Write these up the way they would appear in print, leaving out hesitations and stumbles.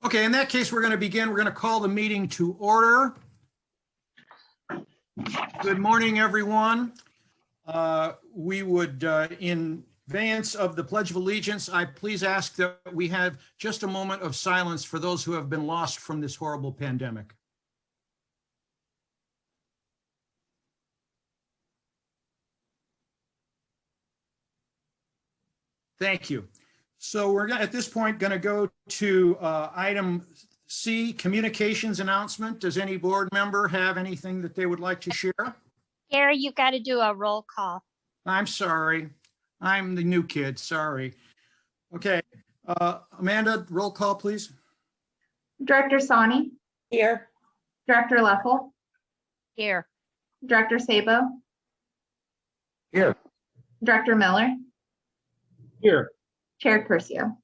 Okay, in that case, we're going to begin. We're going to call the meeting to order. Good morning, everyone. We would, in advance of the Pledge of Allegiance, I please ask that we have just a moment of silence for those who have been lost from this horrible pandemic. Thank you. So we're at this point going to go to item C, communications announcement. Does any board member have anything that they would like to share? Gary, you got to do a roll call. I'm sorry. I'm the new kid. Sorry. Okay. Amanda, roll call, please. Director Sani. Here. Director Leffel. Here. Director Sabo. Here. Director Miller. Here. Chair Curcio.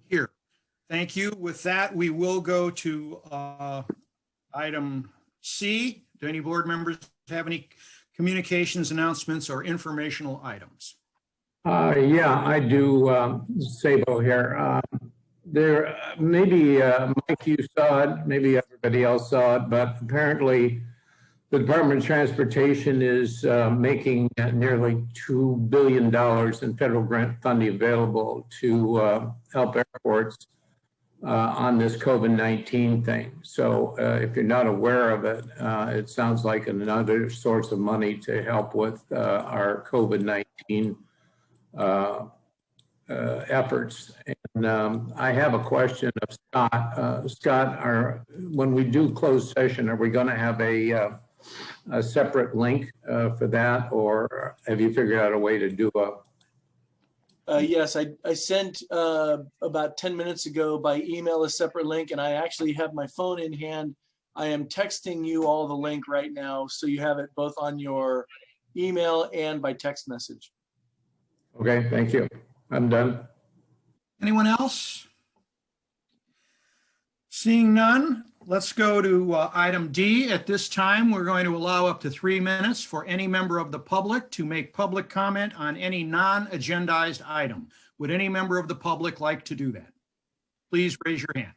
Here. Thank you. With that, we will go to item C. Do any board members have any communications announcements or informational items? Yeah, I do. Sabo here. There, maybe Mike, you saw it, maybe everybody else saw it, but apparently the Department of Transportation is making nearly $2 billion in federal grant funding available to help airports on this COVID-19 thing. So if you're not aware of it, it sounds like another source of money to help with our COVID-19 efforts. And I have a question of Scott. Scott, when we do closed session, are we going to have a separate link for that, or have you figured out a way to do a? Yes, I sent about 10 minutes ago by email a separate link, and I actually have my phone in hand. I am texting you all the link right now, so you have it both on your email and by text message. Okay, thank you. I'm done. Anyone else? Seeing none, let's go to item D. At this time, we're going to allow up to 3 minutes for any member of the public to make public comment on any non-agendized item. Would any member of the public like to do that? Please raise your hand.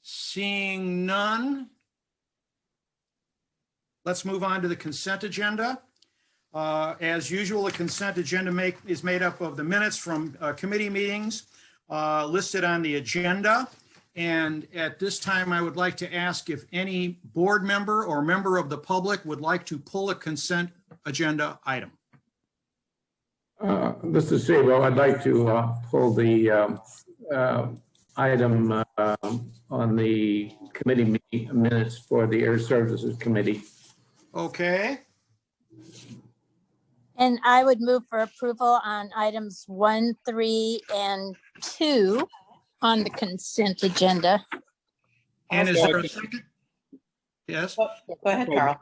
Seeing none, let's move on to the consent agenda. As usual, the consent agenda is made up of the minutes from committee meetings listed on the agenda. And at this time, I would like to ask if any board member or member of the public would like to pull a consent agenda item. This is Sabo. I'd like to pull the item on the committee minutes for the Air Services Committee. Okay. And I would move for approval on items 1, 3, and 2 on the consent agenda. And is there a second? Yes. Go ahead, Carl.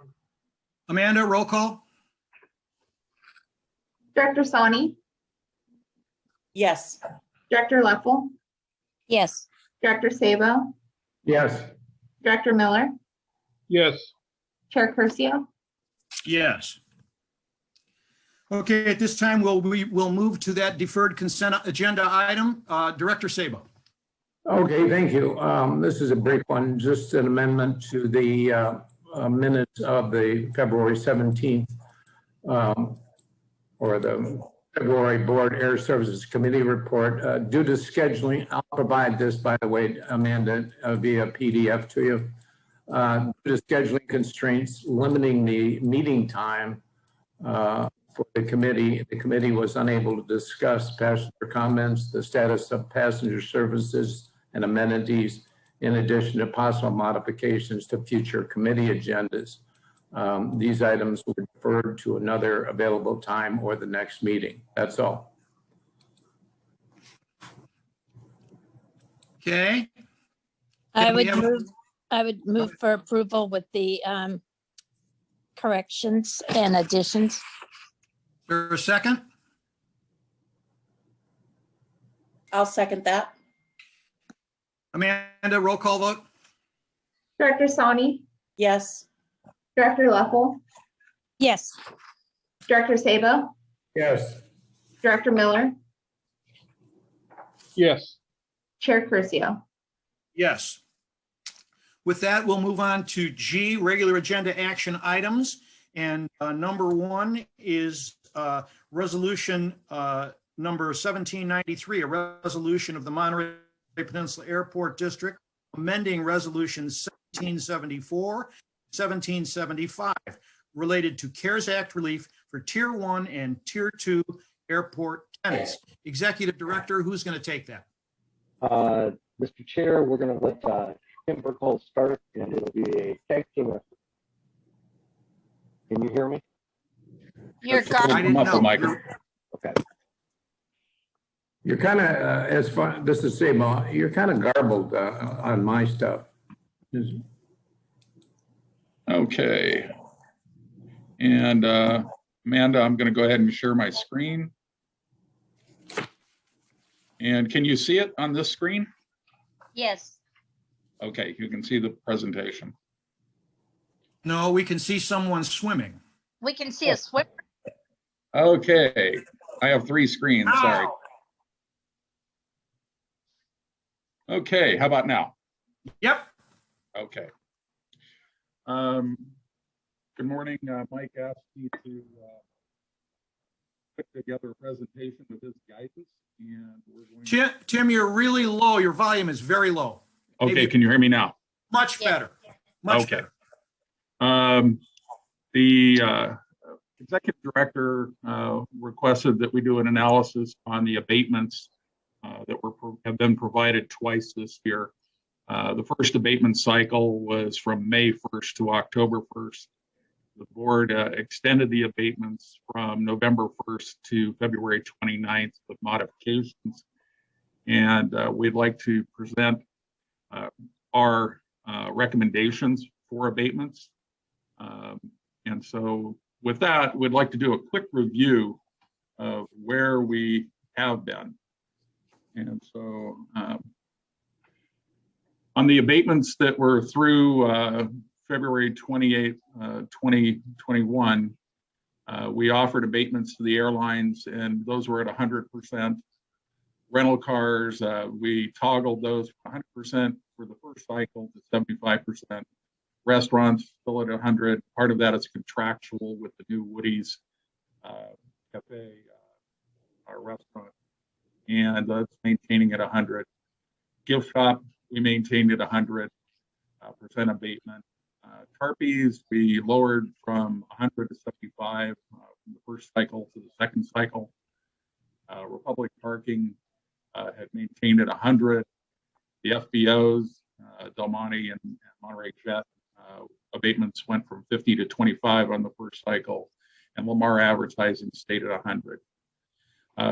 Amanda, roll call? Director Sani. Yes. Director Leffel. Yes. Director Sabo. Yes. Director Miller. Yes. Chair Curcio. Yes. Okay, at this time, we'll move to that deferred consent agenda item. Director Sabo. Okay, thank you. This is a brief one, just an amendment to the minutes of the February 17th or the February Board Air Services Committee report. Due to scheduling, I'll provide this, by the way, Amanda, via PDF to you. Due to scheduling constraints limiting the meeting time for the committee was unable to discuss passenger comments, the status of passenger services and amenities, in addition to possible modifications to future committee agendas. These items were deferred to another available time or the next meeting. That's all. Okay. I would move for approval with the corrections and additions. Is there a second? I'll second that. Amanda, roll call vote? Director Sani. Yes. Director Leffel. Yes. Director Sabo. Yes. Director Miller. Yes. Chair Curcio. Yes. With that, we'll move on to G, regular agenda action items. And number one is resolution number 1793, a resolution of the Monterey Peninsula Airport District amending resolution 1774, 1775 related to CARES Act relief for Tier 1 and Tier 2 airport tenants. Executive Director, who's going to take that? Mr. Chair, we're going to let Tim Burkholz start, and it'll be a tag team effort. Can you hear me? You're I gone. didn't know. Okay. You're kind of, as far, this is Sable, you're kind of garbled on my stuff. Okay. And Amanda, I'm going to go ahead and share my screen. And can you see it on this screen? Yes. Okay, you can see the presentation. No, we can see someone swimming. We can see a swimmer. Okay, I have 3 screens, sorry. Ow. Okay, how about now? Yep. Okay. Good morning. Mike asked me to put together a presentation with his guidance, and we're going to... Tim, you're really low. Your volume is very low. Okay, Maybe can you hear me now? much Yeah. better. Much Okay. better. The executive director requested that we do an analysis on the abatements that have been provided twice this year. The first abatement cycle was from May 1st to October 1st. The board extended the abatements from November 1st to February 29th with modifications. And we'd like to present our recommendations for abatements. And so with that, we'd like to do a quick review of where we have been. And so on the abatements that were through February 28, 2021, we offered abatements to the airlines, and those were at 100%. Rental cars, we toggled those from 100% for the first cycle to 75%. Restaurants still at 100. Part of that is contractual with the new Woody's Cafe, our restaurant, and that's maintaining at 100. Gift shop, we maintained at 100% abatement. Tarpies, we lowered from 100 to 75 from the first cycle to the second cycle. Republic Parking had maintained at 100. The FBOs, Del Monte and Monterey Jet, abatements went from 50 to 25 on the first cycle, and Lamar Advertising stayed at 100.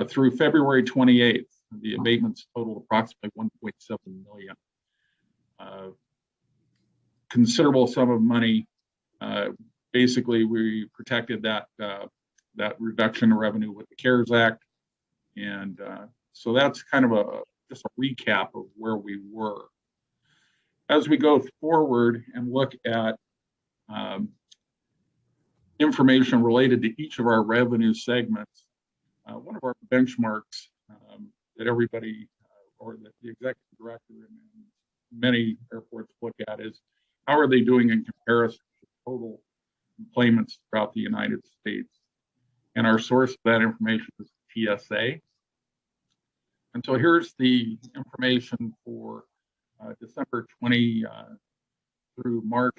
Through February 28th, the abatements totaled approximately 1.7 million. Considerable sum of money. Basically, we protected that reduction in revenue with the CARES Act, and so that's kind of just a recap of where we were. As we go forward and look at information related to each of our revenue segments, one of our benchmarks that everybody or that the executive director and many airports look at is how are they doing in comparison to total employments throughout the United States. And our source of that information is TSA. And so here's the information for December 20 through March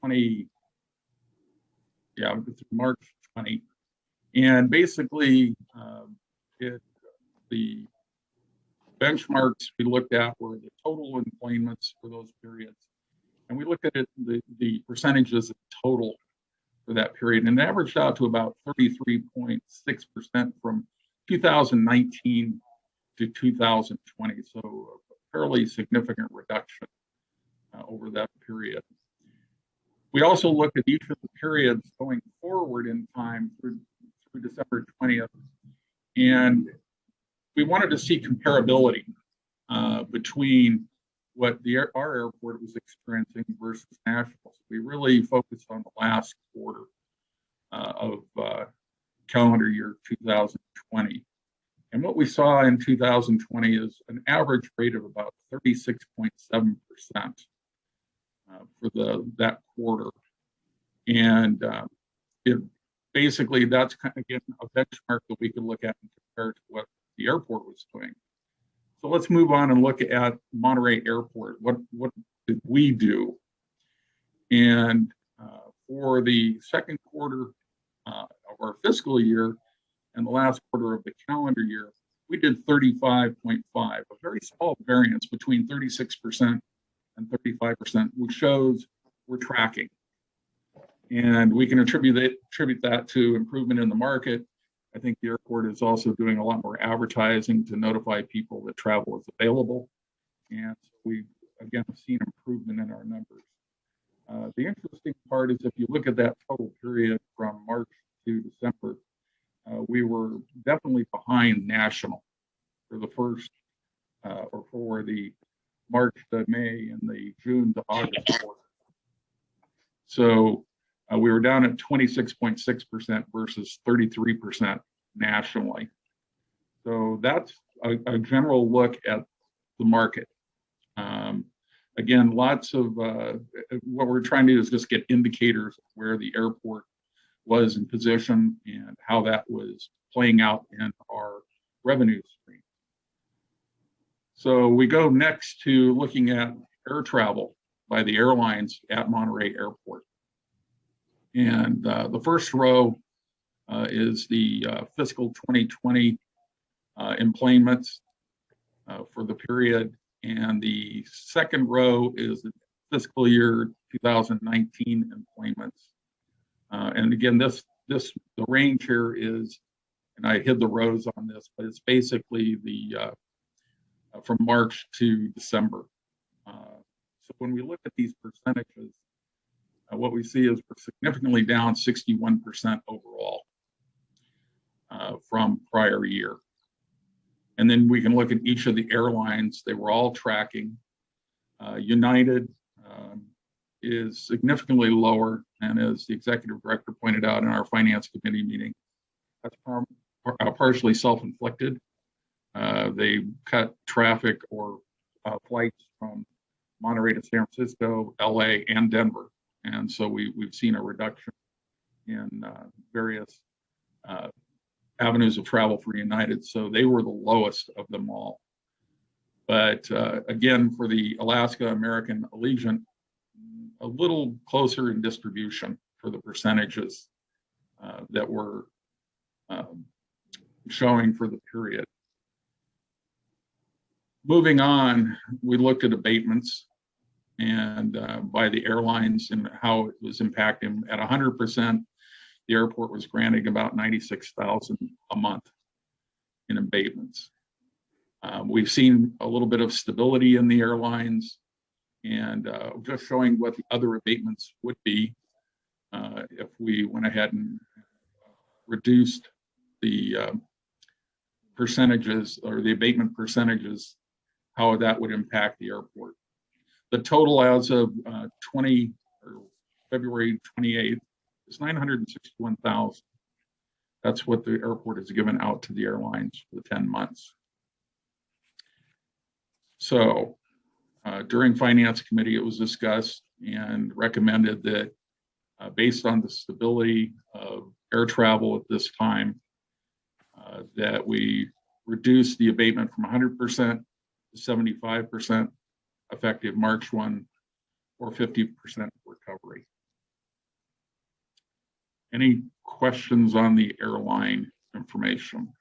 20. Yeah, March 20. And basically, the benchmarks we looked at were the total employments for those periods. And we looked at it, the percentages of total for that period, and it averaged out to about 33.6% from 2019 to 2020. So a fairly significant reduction over that period. We also looked at each of the periods going forward in time through December 20th, and we wanted to see comparability between what our airport was experiencing versus national. So we really focused on the last quarter of calendar year 2020. And what we saw in 2020 is an average rate of about 36.7% for that quarter. And it basically, that's kind of, again, a benchmark that we can look at and compare to what the airport was doing. So let's move on and look at Monterey Airport. What did we do? And for the second quarter of our fiscal year and the last quarter of the calendar year, we did 35.5, a very small variance between 36% and 35%, which shows we're tracking. And we can attribute that to improvement in the market. I think the airport is also doing a lot more advertising to notify people that travel is available. And so we, again, have seen improvement in our numbers. The interesting part is if you look at that total period from March to December, we were definitely behind national for the first, or for the March to May and the June to August quarter. So we were down at 26.6% versus 33% nationally. So that's a general look at the market. Again, lots of what we're trying to do is just get indicators of where the airport was in position and how that was playing out in our revenue stream. So we go next to looking at air travel by the airlines at Monterey Airport. And the first row is the fiscal 2020 employments for the period. And the second row is the fiscal year 2019 employments. And again, the range here is, and I hid the rows on this, but it's basically the from March to December. So when we look at these percentages, what we see is we're significantly down 61% overall from prior year. And then we can look at each of the airlines. They were all tracking. United is significantly lower, and as the executive director pointed out in our finance committee meeting, that's partially self-inflicted. They cut traffic or flights from Monterey to San Francisco, LA, and Denver. And so we've seen a reduction in various avenues of travel for United. So they were the lowest of them all. But again, for the Alaska American Allegiant, a little closer in distribution for the percentages that were showing for the period. Moving on, we looked at abatements and by the airlines and how it was impacting. At 100%, the airport was granting about $96,000 a month in abatements. We've seen a little bit of stability in the airlines, and just showing what the other abatements would be if we went ahead and reduced the percentages or the abatement percentages, how that would impact the airport. The total as of February 28th is $961,000. That's what the airport has given out to the airlines for the 10 months. So during finance committee, it was discussed and recommended that based on the stability of air travel at this time, that we reduce the abatement from 100% to 75% effective March 1, or 50% recovery. Any questions on the airline information?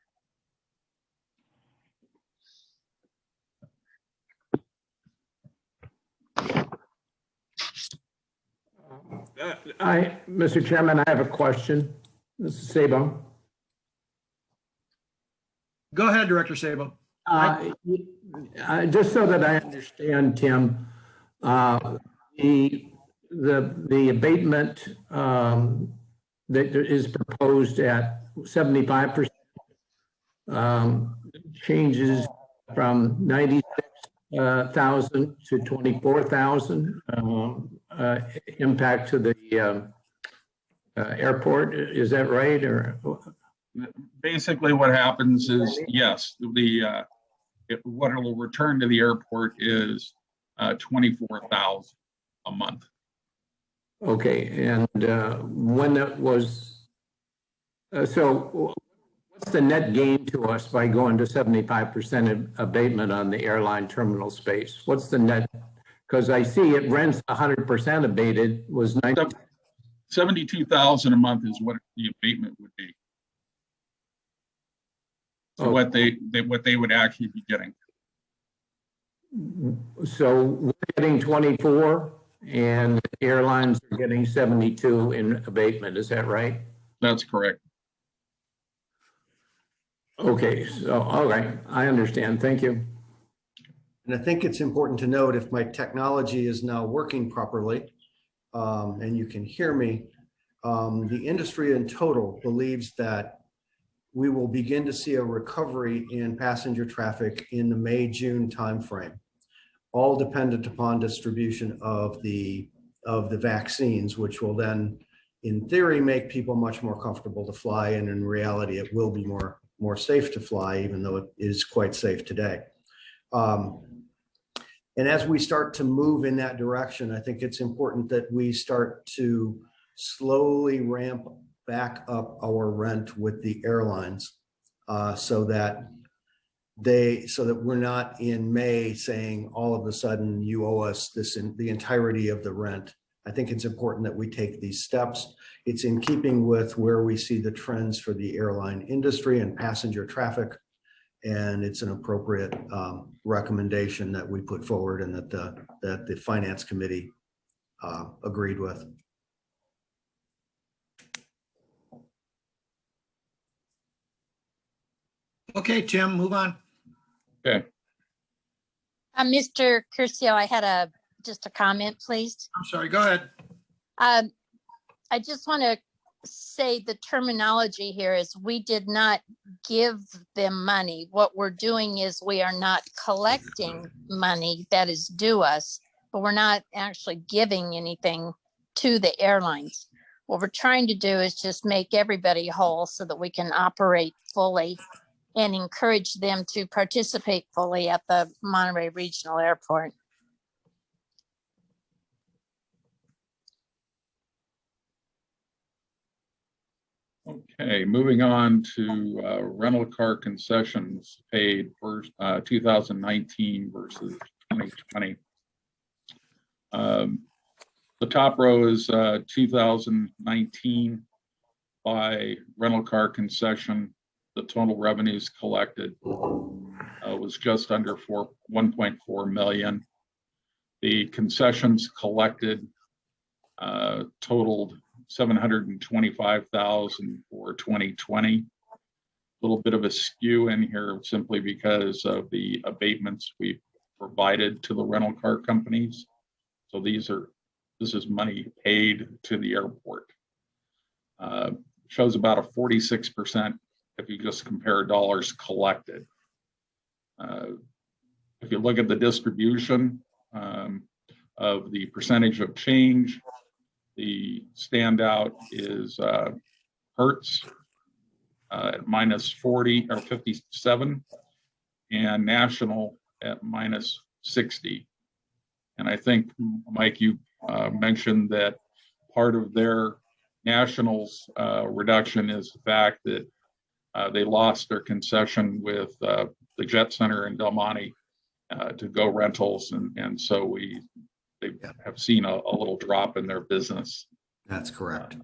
Mr. Chairman, I have a question. This is Sabo. Go ahead, Director Sabo. Just so that I understand, Tim, the abatement that is proposed at 75% changes from 96,000 to 24,000 impact to the airport. Is that right? Or basically what happens is, yes, what it will return to the airport is 24,000 a month. Okay, and when that was, so what's the net gain to us by going to 75% abatement on the airline terminal space? What's the net? Because I see it rents 100% abated was 90. 72,000 a month is what the abatement would be. So Oh. what they would actually be getting. So we're getting 24 and airlines are getting 72 in abatement. Is that right? That's correct. Okay, so, all right, I understand. Thank you. And I think it's important to note, if my technology is now working properly, and you can hear me, the industry in total believes that we will begin to see a recovery in passenger traffic in the May-June timeframe, all dependent upon distribution of the vaccines, which will then, in theory, make people much more comfortable to fly, and in reality, it will be more safe to fly, even though it is quite safe today. And as we start to move in that direction, I think it's important that we start to slowly ramp back up our rent with the airlines, so that we're not in May saying all of a sudden you owe us this in the entirety of the rent. I think it's important that we take these steps. It's in keeping with where we see the trends for the airline industry and passenger traffic. And it's an appropriate recommendation that we put forward and that the Finance Committee agreed with. Okay, Tim, move on. Okay. Mr. Curcio, I had just a comment, please. I'm sorry, go ahead. I just want to say the terminology here is we did not give them money. What we're doing is we are not collecting money that is due us, but we're not actually giving anything to the airlines. What we're trying to do is just make everybody whole so that we can operate fully and encourage them to participate fully at the Monterey Regional Airport. Okay, moving on to rental car concessions paid for 2019 versus 2020. The top row is 2019 by rental car concession. The total revenues collected was just under 1.4 million. The concessions collected totaled 725,000 for 2020. A little bit of a skew in here simply because of the abatements we provided to the rental car companies. So this is money paid to the airport. Shows about a 46% if you just compare dollars collected. If you look at the distribution of the percentage of change, the standout is Hertz at minus 40 or 57, and National at minus 60. And I think, Mike, you mentioned that part of their National's reduction is the fact that they lost their concession with the Jet Center in Del Monte to Go Rentals, and so they have seen a little drop in their business. That's correct.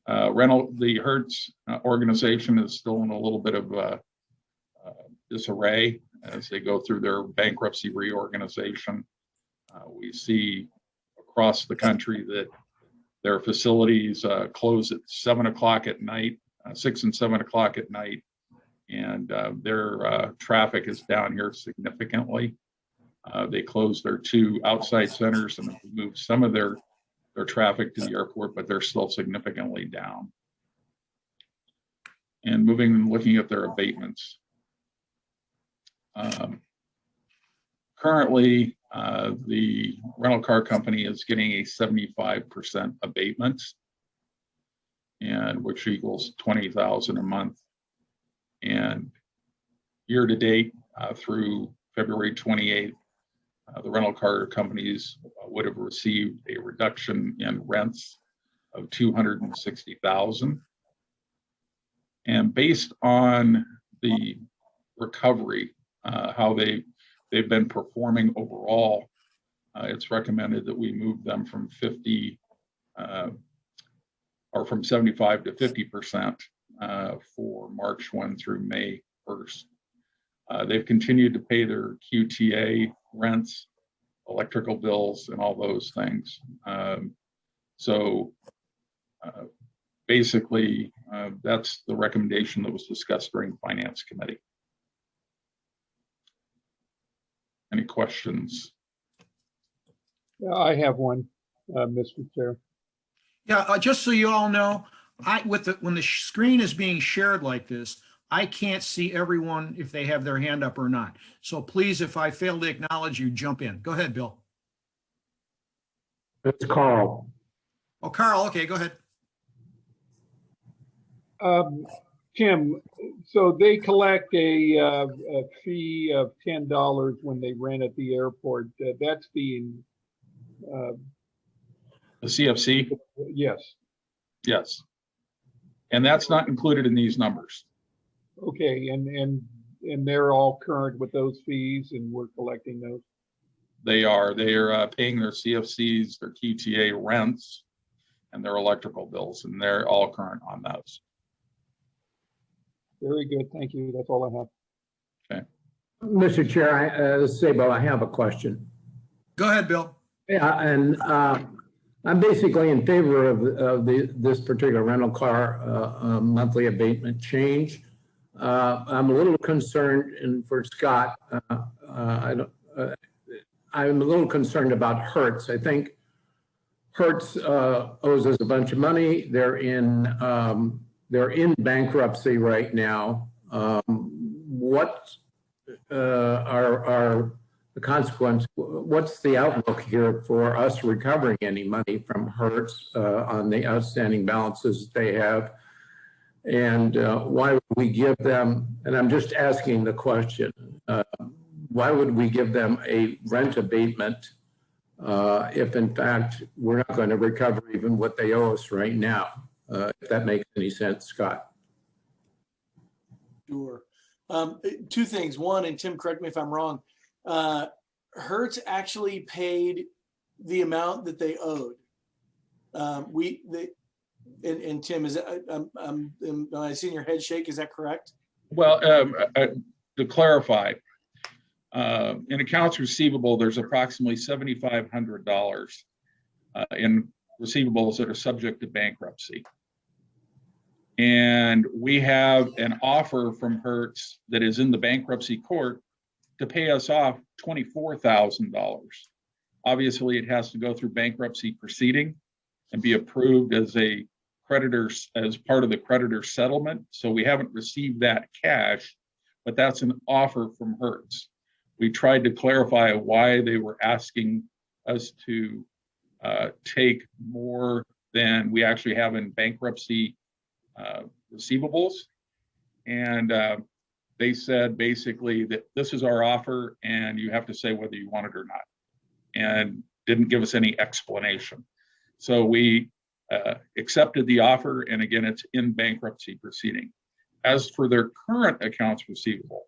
The Hertz organization is still in a little bit of disarray as they go through their bankruptcy reorganization. We see across the country that their facilities close at 7 o'clock at night, 6 and 7 o'clock at night, and their traffic is down here significantly. They closed their 2 outside centers and moved some of their traffic to the airport, but they're still significantly down. And looking at their abatements. Currently, the rental car company is getting a 75% abatement. and which equals 20,000 a month. And year to date, through February 28th, the rental car companies would have received a reduction in rents of 260,000. And based on the recovery, how they've been performing overall, it's recommended that we move them from 50 or from 75 to 50% for March 1 through May 1st. They've continued to pay their QTA rents, electrical bills, and all those things. Basically, that's the recommendation that was discussed during Finance Committee. Any questions? Yeah, I have one, Mr. Chair. Yeah, just so you all know, when the screen is being shared like this, I can't see everyone if they have their hand up or not. So please, if I fail to acknowledge you, jump in. Go ahead, Bill. It's Carl. Oh, Carl, okay, go ahead. Tim, so they collect a fee of $10 when they rent at the airport. That's being The CFC? yes. Yes. And that's not included in these numbers. Okay, and they're all current with those fees, and we're collecting those. They are paying their CFCs, their QTA rents, and their electrical bills, and they're all current on those. Very good, thank you. That's all I have. Okay. Mr. Chair, Sabo, I have a question. Go ahead, Bill. Yeah, and I'm basically in favor of this particular rental car monthly abatement change. I'm a little concerned, and for Scott, I'm a little concerned about Hertz. I think Hertz owes us a bunch of money. They're in bankruptcy right now. What are the consequence? What's the outlook here for us recovering any money from Hertz on the outstanding balances they have? And why would we give them, and I'm just asking the question, why would we give them a rent abatement if in fact we're not going to recover even what they owe us right now? If that makes any sense, Scott. Sure. Two things. One, and Tim, correct me if I'm wrong, Hertz actually paid the amount that they owed. And Tim, is that, am I seeing your head shake? Is that correct? Well, to clarify, in accounts receivable, there's approximately $7,500 in receivables that are subject to bankruptcy. And we have an offer from Hertz that is in the bankruptcy court to pay us off $24,000. Obviously, it has to go through bankruptcy proceeding and be approved as a creditor, as part of the creditor settlement. So we haven't received that cash, but that's an offer from Hertz. We tried to clarify why they were asking us to take more than we actually have in bankruptcy receivables. And they said basically that this is our offer and you have to say whether you want it or not, and didn't give us any explanation. So we accepted the offer, and again, it's in bankruptcy proceeding. As for their current accounts receivable,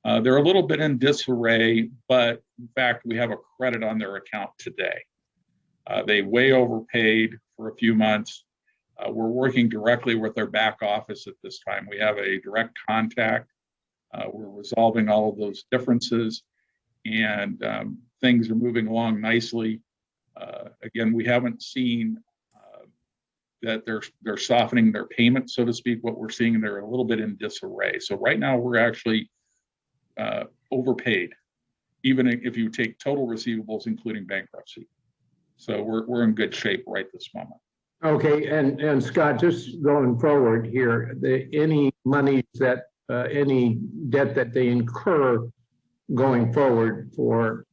they're a little bit in disarray, but in fact, we have a credit on their account today. They way overpaid for a few months. We're working directly with their back office at this time. We have a direct contact. We're resolving all of those differences, and things are moving along nicely. Again, we haven't seen that they're softening their payment, so to speak. What we're seeing, they're a little bit in disarray. So right now, we're actually overpaid, even if you take total receivables, including bankruptcy. So we're in good shape right this moment. Okay, and Scott, just going forward here, any monies that, any debt that they incur going forward for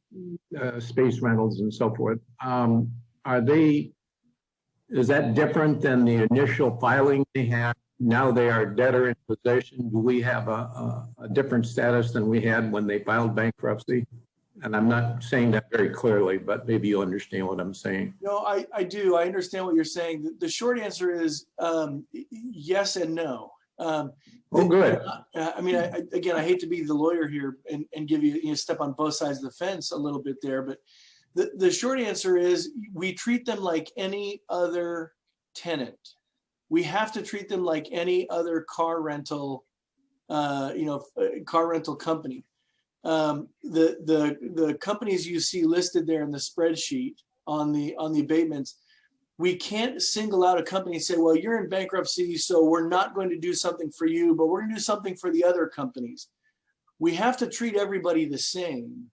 space rentals and so forth, are they, Is that different than the initial filing they had? Now they are debtor in possession. Do we have a different status than we had when they filed bankruptcy? And I'm not saying that very clearly, but maybe you understand what I'm saying. No, I do. I understand what you're saying. The short answer is yes and no. Oh, good. I mean, again, I hate to be the lawyer here and give you, step on both sides of the fence a little bit there, but the short answer is we treat them like any other tenant. We have to treat them like any other car rental, car rental company. The companies you see listed there in the spreadsheet on the abatements, we can't single out a company and say, well, you're in bankruptcy, so we're not going to do something for you, but we're going to do something for the other companies. We have to treat everybody the same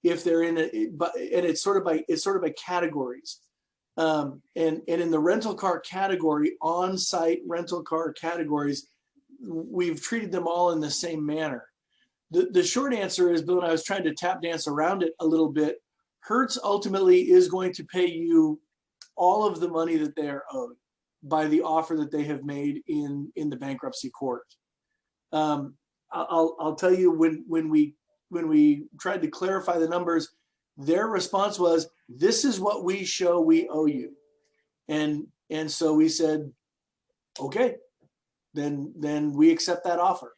if they're in it, and it's sort of by categories. And in the rental car category, on-site rental car categories, we've treated them all in the same manner. The short answer is, Bill, and I was trying to tap dance around it a little bit, Hertz ultimately is going to pay you all of the money that they are owed by the offer that they have made in the bankruptcy court. I'll tell you, when we tried to clarify the numbers, their response was, this is what we show we owe you. And so we said, okay, then we accept that offer.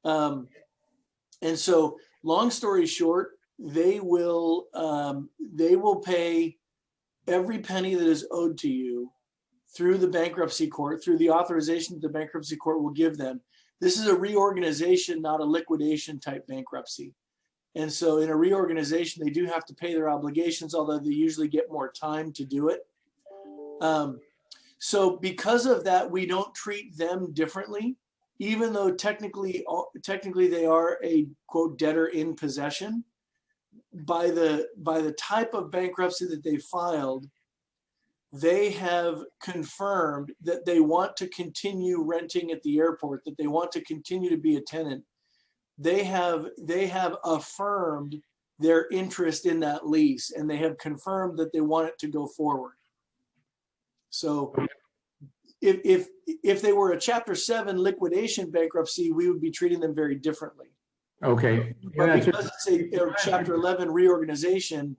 And so long story short, they will pay every penny that is owed to you through the bankruptcy court, through the authorization that the bankruptcy court will give them. This is a reorganization, not a liquidation type bankruptcy. And so in a reorganization, they do have to pay their obligations, although they usually get more time to do it. So because of that, we don't treat them differently, even though technically they are a quote debtor in possession. By the type of bankruptcy that they filed, they have confirmed that they want to continue renting at the airport, that they want to continue to be a tenant. They have affirmed their interest in that lease, and they have confirmed that they want it to go forward. So if they were a Chapter 7 liquidation bankruptcy, we would be treating them very differently. Okay. But because it's a Chapter 11 reorganization,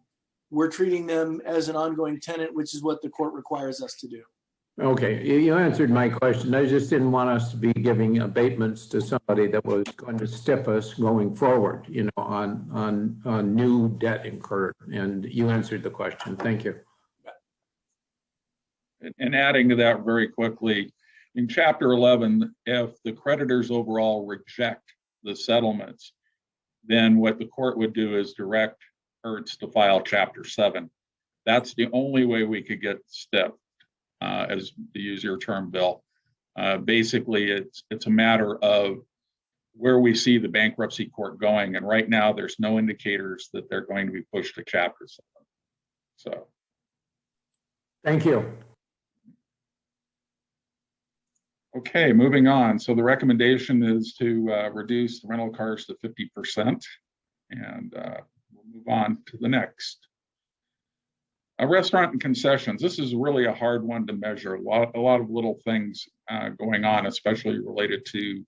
we're treating them as an ongoing tenant, which is what the court requires us to do. Okay, you answered my question. I just didn't want us to be giving abatements to somebody that was going to stiff us going forward, on new debt incurred. And you answered the question. Thank you. And adding to that very quickly, in Chapter 11, if the creditors overall reject the settlements, then what the court would do is direct Hertz to file Chapter 7. That's the only way we could get stiffed, as to use your term, Bill. Basically, it's a matter of where we see the bankruptcy court going, and right now there's no indicators that they're going to be pushed to Chapter 7. So, thank you. Okay, moving on. So the recommendation is to reduce the rental cars to 50%, and we'll move on to the next. A restaurant and concessions. This is really a hard one to measure. A lot of little things going on, especially related to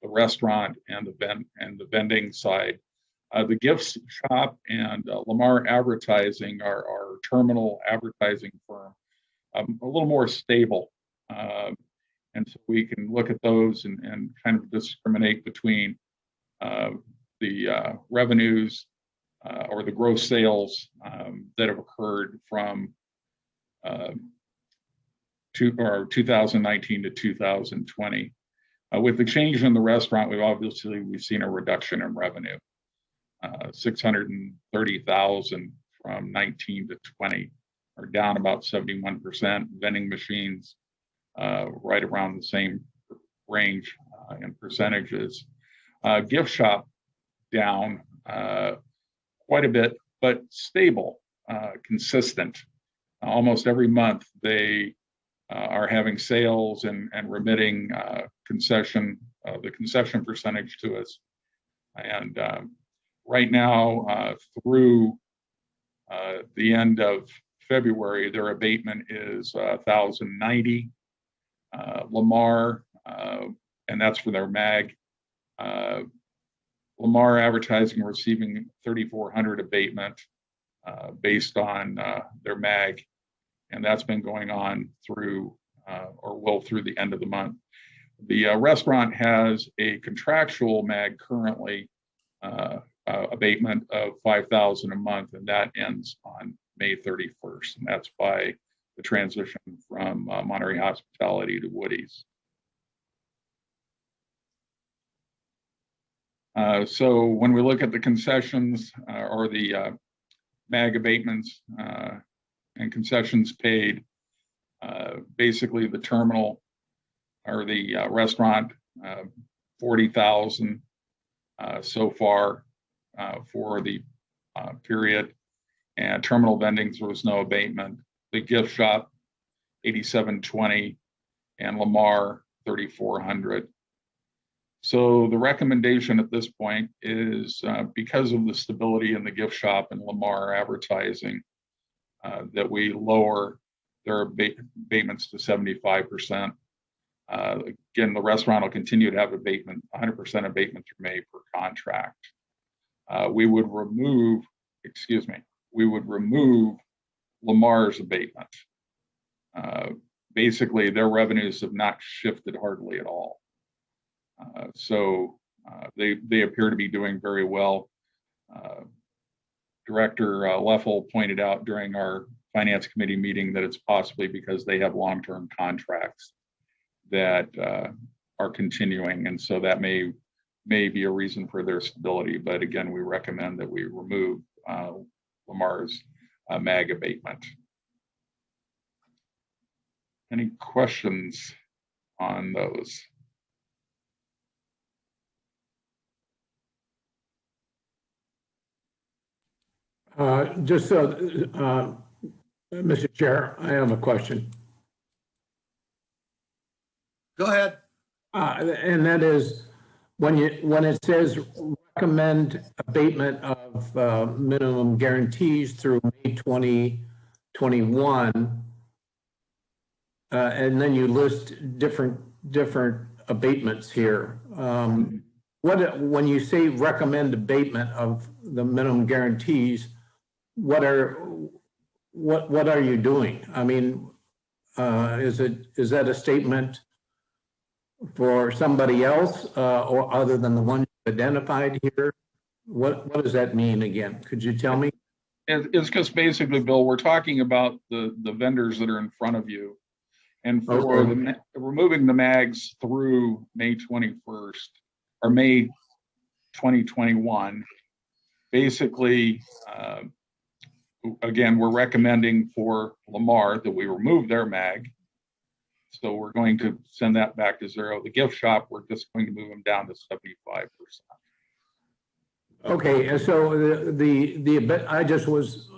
the restaurant and the vending side. The gift shop and Lamar Advertising, our terminal advertising firm, a little more stable. And so we can look at those and kind of discriminate between the revenues or the gross sales that have occurred from 2019 to 2020. With the change in the restaurant, we've seen a reduction in revenue, 630,000 from 19 to 20, or down about 71%. Vending machines, right around the same range in percentages. Gift shop down quite a bit, but stable, consistent. Almost every month they are having sales and remitting the concession percentage to us. And right now, through the end of February, their abatement is 1,090. Lamar, and that's for their mag. Lamar Advertising receiving 3,400 abatement based on their mag, and that's been going on through or will through the end of the month. The restaurant has a contractual mag currently abatement of 5,000 a month, and that ends on May 31st, and that's by the transition from Monterey Hospitality to Woody's. So when we look at the concessions or the mag abatements and concessions paid, basically the terminal or the restaurant, 40,000 so far for the period, and terminal vendings there was no abatement. The gift shop, 8,720, and Lamar, 3,400. So the recommendation at this point is because of the stability in the gift shop and Lamar Advertising, that we lower their abatements to 75%. Again, the restaurant will continue to have abatement, 100% abatement through May per contract. We would remove Lamar's abatement. Basically, their revenues have not shifted hardly at all. So they appear to be doing very well. Director Leffel pointed out during our finance committee meeting that it's possibly because they have long-term contracts that are continuing, and so that may be a reason for their stability. But again, we recommend that we remove Lamar's mag abatement. Any questions on those? Just so, Mr. Chair, I have a question. Go ahead. And that is when it says recommend abatement of minimum guarantees through May 2021, and then you list different abatements here. When you say recommend abatement of the minimum guarantees, what are you doing? I mean, is that a statement for somebody else or other than the one identified here? What does that mean again? Could you tell me? It's just basically, Bill, we're talking about the vendors that are in front of you. And for removing the mags through May 21st or May 2021, basically, again, we're recommending for Lamar that we remove their mag. So we're going to send that back to 0. The gift shop, we're just going to move them down to 75%. Okay, and so I just was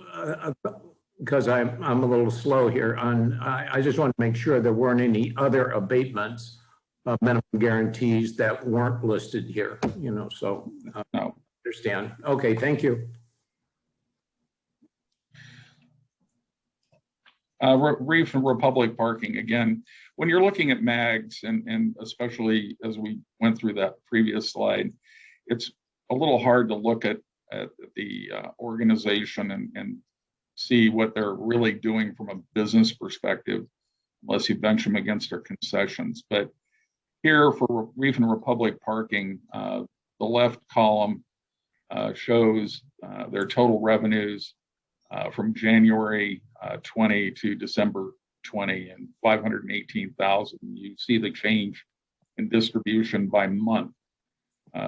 because I'm a little slow here on. I just want to make sure there weren't any other abatements of minimum guarantees that weren't listed here. You know, so no. Understand. Okay, thank you. Reef and Republic parking, again, when you're looking at mags, and especially as we went through that previous slide, it's a little hard to look at the organization and see what they're really doing from a business perspective, unless you bench them against our concessions. But here for Reef and Republic parking, the left column shows their total revenues from January 20 to December 20, and 518,000. You see the change in distribution by month.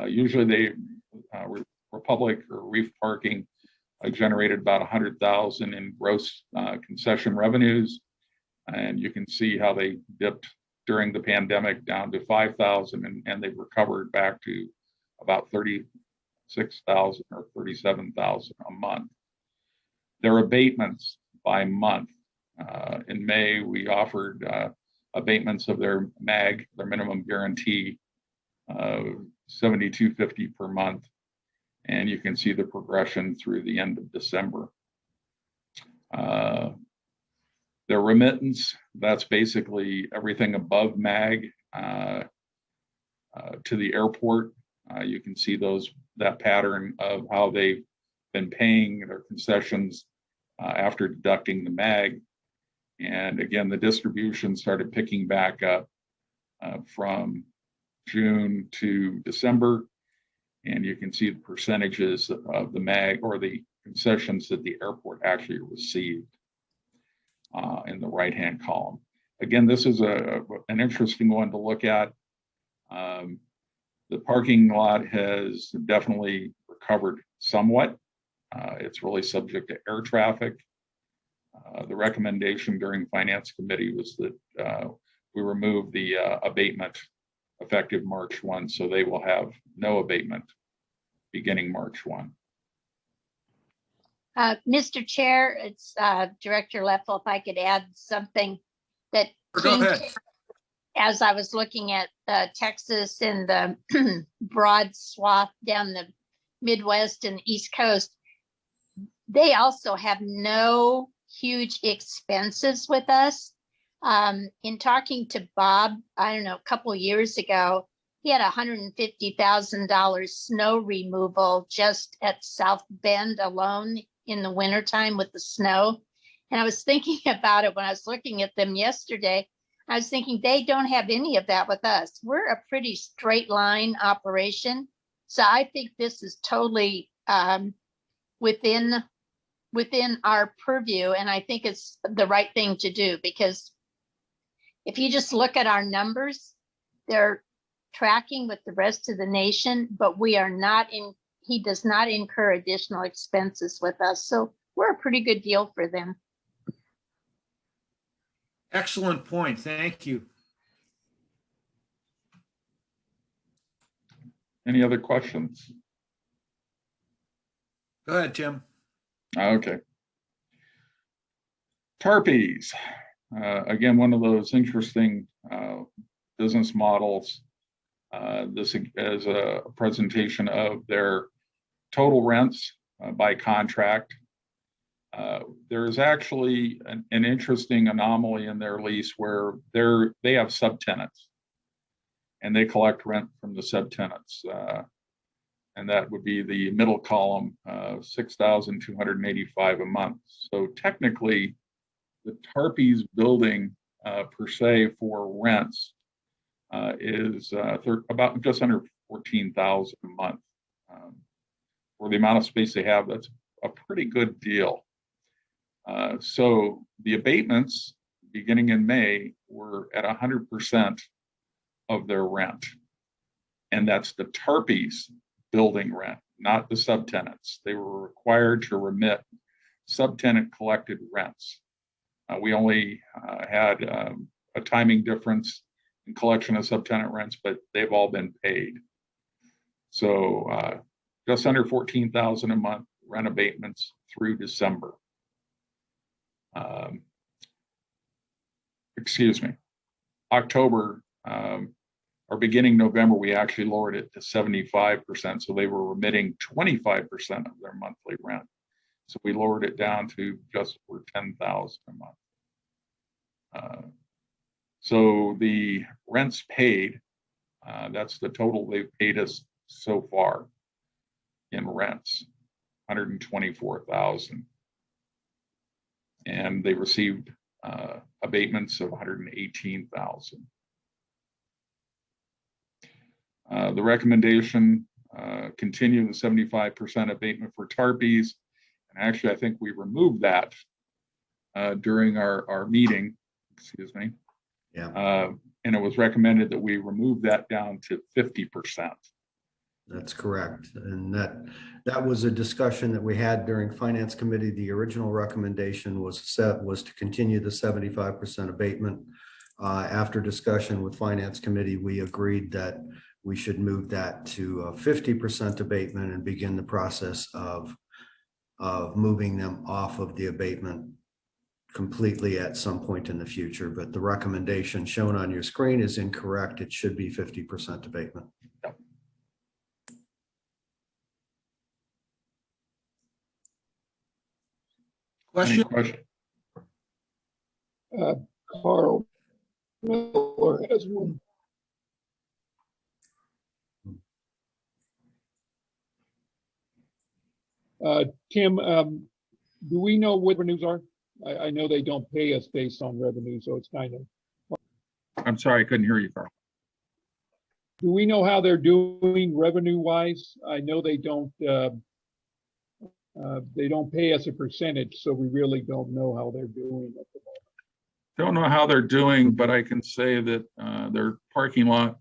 Usually they Republic or Reef parking generated about 100,000 in gross concession revenues, and you can see how they dipped during the pandemic down to 5,000, and they've recovered back to about 36,000 or 37,000 a month. Their abatements by month. In May, we offered abatements of their MAG, their minimum guarantee, $72.50 per month, and you can see the progression through the end of December. The remittance, that's basically everything above MAG to the airport. You can see that pattern of how they've been paying their concessions after deducting the MAG. And again, the distribution started picking back up from June to December. And you can see the percentages of the MAG or the concessions that the airport actually received in the right-hand column. Again, this is an interesting one to look at. The parking lot has definitely recovered somewhat. It's really subject to air traffic. The recommendation during Finance Committee was that we remove the abatement effective March 1, so they will have no abatement beginning March 1. Mr. Chair, it's Director Leffel, if I could add something that Go ahead. as I was looking at Texas and the broad swath down the Midwest and East Coast, they also have no huge expenses with us. In talking to Bob, I don't know, a couple of years ago, he had $150,000 snow removal just at South Bend alone in the wintertime with the snow. And I was thinking about it when I was looking at them yesterday. I was thinking they don't have any of that with us. We're a pretty straight line operation. So I think this is totally within our purview. And I think it's the right thing to do, because if you just look at our numbers, they're tracking with the rest of the nation, but we are not in, he does not incur additional expenses with us. So we're a pretty good deal for them. Excellent point. Thank you. Any other questions? Go ahead, Tim. Okay. Tarpies. Again, one of those interesting business models. This is a presentation of their total rents by contract. There is actually an interesting anomaly in their lease where they have subtenants and they collect rent from the subtenants. And that would be the middle column, $6,285 a month. So technically, the Tarpies building per se for rents is about just under $14,000 a month. For the amount of space they have, that's a pretty good deal. So the abatements beginning in May were at 100% of their rent. And that's the Tarpies building rent, not the subtenants. They were required to remit subtenant collected rents. We only had a timing difference in collection of subtenant rents, but they've all been paid. So just under $14,000 a month rent abatements through December. Excuse me, October or beginning November, we actually lowered it to 75%. So they were remitting 25% of their monthly rent. So we lowered it down to just for $10,000 a month. So the rents paid, that's the total they've paid us so far in rents, $124,000. And they received abatements of $118,000. The recommendation, continue the 75% abatement for Tarpies. And actually, I think we removed that during our meeting, excuse me. Yeah. And it was recommended that we remove that down to 50%. That's correct. And that was a discussion that we had during Finance Committee. The original recommendation was to continue the 75% abatement. After discussion with Finance Committee, we agreed that we should move that to a 50% abatement and begin the process of moving them off of the abatement completely at some point in the future. But the recommendation shown on your screen is incorrect. It should be 50% abatement. Question? Any question? Carl Miller has one. Tim, do we know what revenues are? I know they don't pay us based on revenue, so it's kind of. I'm sorry, I couldn't hear you, Carl. Do we know how they're doing revenue-wise? I know they don't pay us a percentage, so we really don't know how they're doing at the moment. Don't know how they're doing, but I can say that their parking lot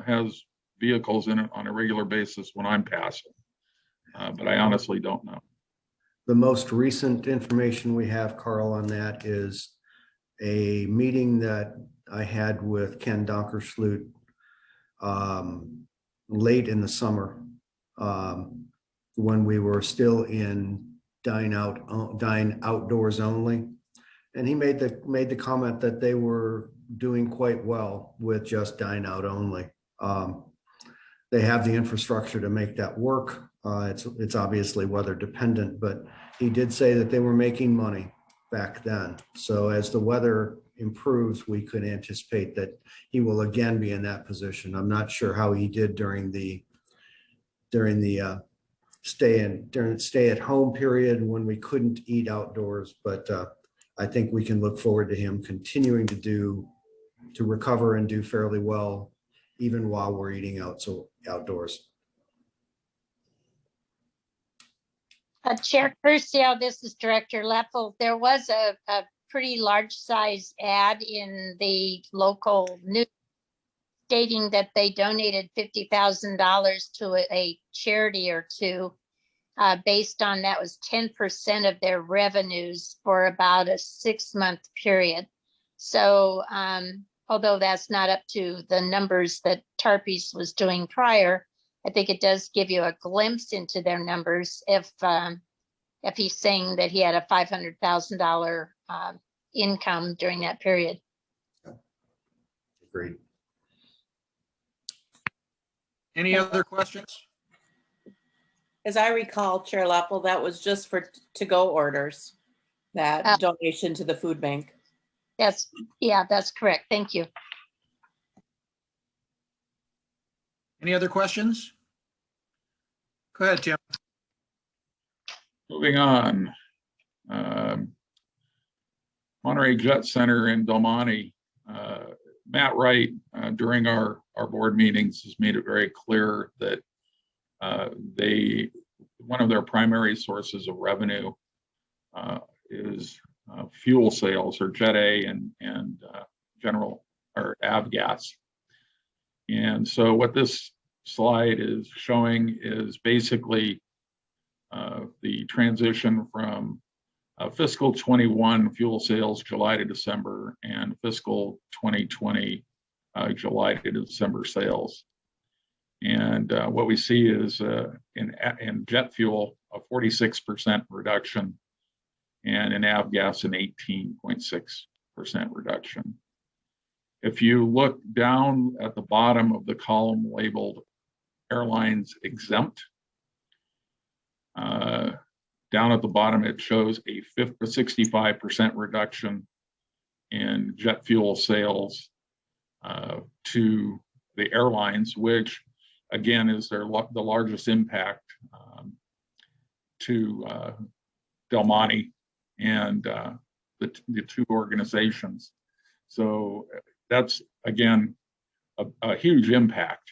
has vehicles in it on a regular basis when I'm passing. But I honestly don't know. The most recent information we have, Carl, on that is a meeting that I had with Ken Donkersloot late in the summer when we were still in dine outdoors only. And he made the comment that they were doing quite well with just dine out only. They have the infrastructure to make that work. It's obviously weather dependent, but he did say that they were making money back then. So as the weather improves, we could anticipate that he will again be in that position. I'm not sure how he did during the stay at home period when we couldn't eat outdoors, but I think we can look forward to him continuing to recover and do fairly well even while we're eating outdoors. Chair Curcio, this is Director Leffel. There was a pretty large size ad in the local news stating that they donated $50,000 to a charity or two. Based on that was 10% of their revenues for about a 6-month period. So although that's not up to the numbers that Tarpey's was doing prior, I think it does give you a glimpse into their numbers if he's saying that he had a $500,000 income during that period. Agreed. Any other questions? As I recall, Chair Leppel, that was just for to-go orders, that donation to the food bank. That's correct. Thank you. Any other questions? Go ahead, Tim. Moving on. Monterey Jet Center in Del Monte. Matt Wright, during our board meetings, has made it very clear that one of their primary sources of revenue is fuel sales, or Jet A and general or avgas. And so what this slide is showing is basically the transition from fiscal 21 fuel sales July to December and fiscal 2020 July to December sales. And what we see is in jet fuel a 46% reduction, and in avgas an 18.6% reduction. If you look down at the bottom of the column labeled airlines exempt, down at the bottom it shows a 65% reduction in jet fuel sales to the airlines, which again is the largest impact to Del Monte and the two organizations. So that's again a huge impact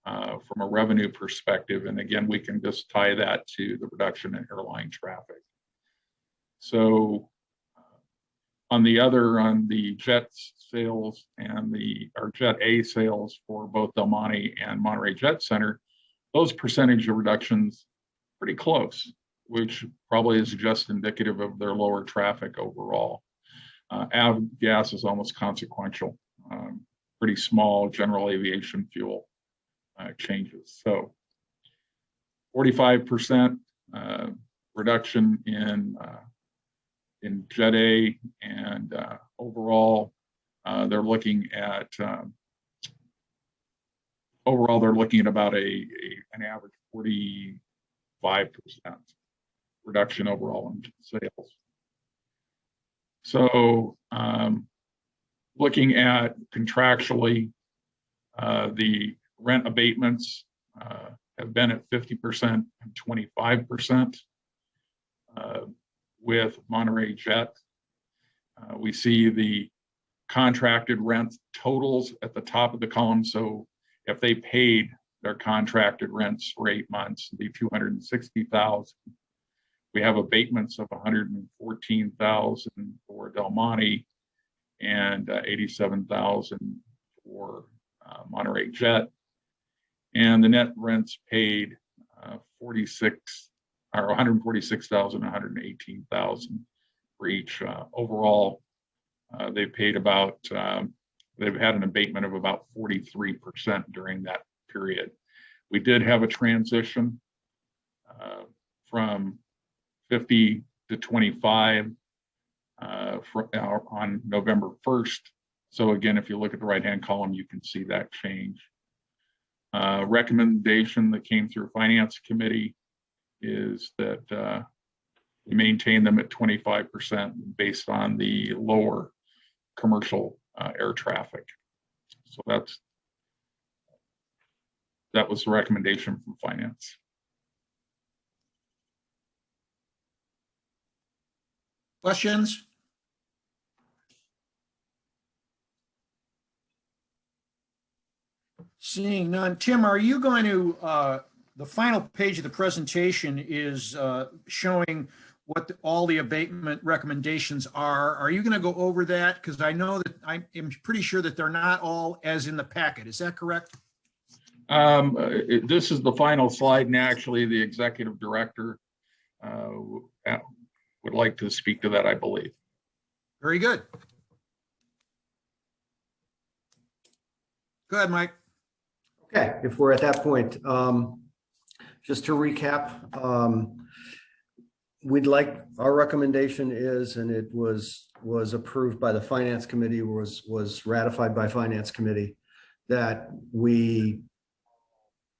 from a revenue perspective. And again, we can just tie that to the reduction in airline traffic. So on the jet sales and our Jet A sales for both Del Monte and Monterey Jet Center, those percentage of reductions pretty close, which probably is just indicative of their lower traffic overall. Avgas is almost consequential, pretty small general aviation fuel changes. So 45% reduction in Jet A, and overall they're looking at about an average 45% reduction overall in sales. So Looking at contractually, the rent abatements have been at 50% and 25%. With Monterey Jet, we see the contracted rent totals at the top of the column. So if they paid their contracted rents for 8 months, it'd be $260,000. We have abatements of $114,000 for Del Monte and $87,000 for Monterey Jet, and the net rents paid $146,000, $118,000 for each. Overall, they've paid about, they've had an abatement of about 43% during that period. We did have a transition from 50 to 25 on November 1st. So again, if you look at the right-hand column, you can see that change. Recommendation that came through Finance Committee is that we maintain them at 25% based on the lower commercial air traffic. So that was the recommendation from Finance. Questions? Seeing none. Tim, are you going to, the final page of the presentation is showing what all the abatement recommendations are. Are you going to go over that? Because I know that I'm pretty sure that they're not all as in the packet. Is that correct? This is the final slide, and actually the executive director would like to speak to that, I believe. Very good. Go ahead, Mike. Okay, if we're at that point, just to recap, our recommendation is, and it was approved by the Finance Committee, was ratified by Finance Committee, that we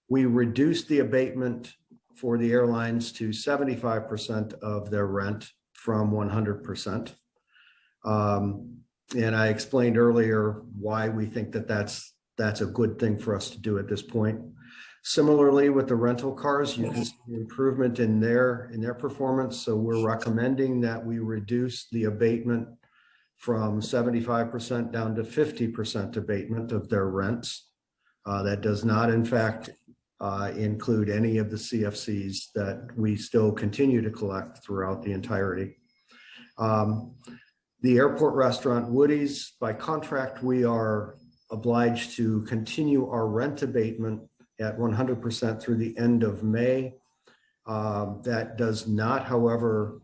reduce the abatement for the airlines to 75% of their rent from 100%. And I explained earlier why we think that that's a good thing for us to do at this point. Similarly, with the rental cars, you can see the improvement in their performance. So we're recommending that we reduce the abatement from 75% down to 50% abatement of their rents. That does not, in fact, include any of the CFCs that we still continue to collect throughout the entirety. The airport restaurant Woody's, by contract, we are obliged to continue our rent abatement at 100% through the end of May. That does not, however,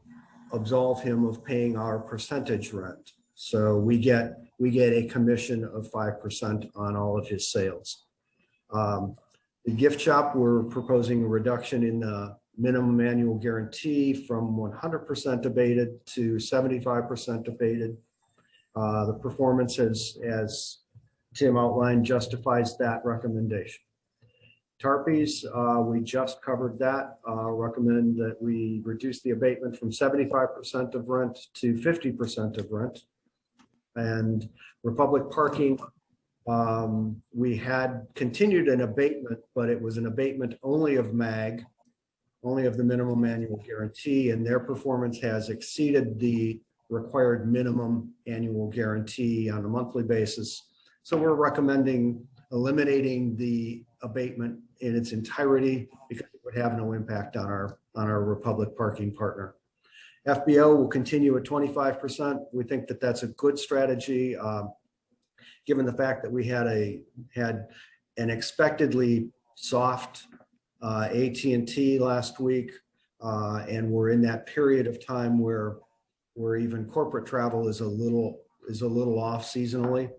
absolve him of paying our percentage rent. So we get a commission of 5% on all of his sales. The gift shop, we're proposing a reduction in the minimum annual guarantee from 100% abated to 75% abated. The performance, as Tim outlined, justifies that recommendation. Tarpies, we just covered that. Recommend that we reduce the abatement from 75% of rent to 50% of rent. And Republic Parking, we had continued an abatement, but it was an abatement only of MAG, only of the minimum annual guarantee, and their performance has exceeded the required minimum annual guarantee on a monthly basis. So we're recommending eliminating the abatement in its entirety because it would have no impact on our Republic Parking partner. FBO will continue at 25%. We think that that's a good strategy, given the fact that we had an expectedly soft AT&T last week, and we're in that period of time where even corporate travel is a little off seasonally.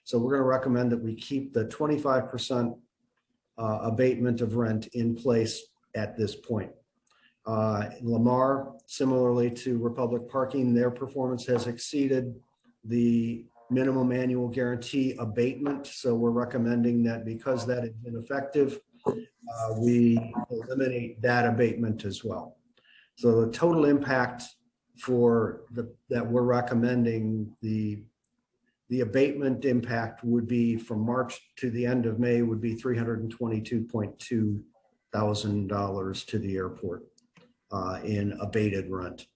So we're going to recommend that we keep the 25% abatement of rent in place at this point. Lamar, similarly to Republic Parking, their performance has exceeded the minimum annual guarantee abatement. So we're recommending that because that has been effective, we eliminate that abatement as well. So the total impact that we're recommending, the The abatement impact would be from March to the end of May would be $322.2 thousand to the airport in abated rent.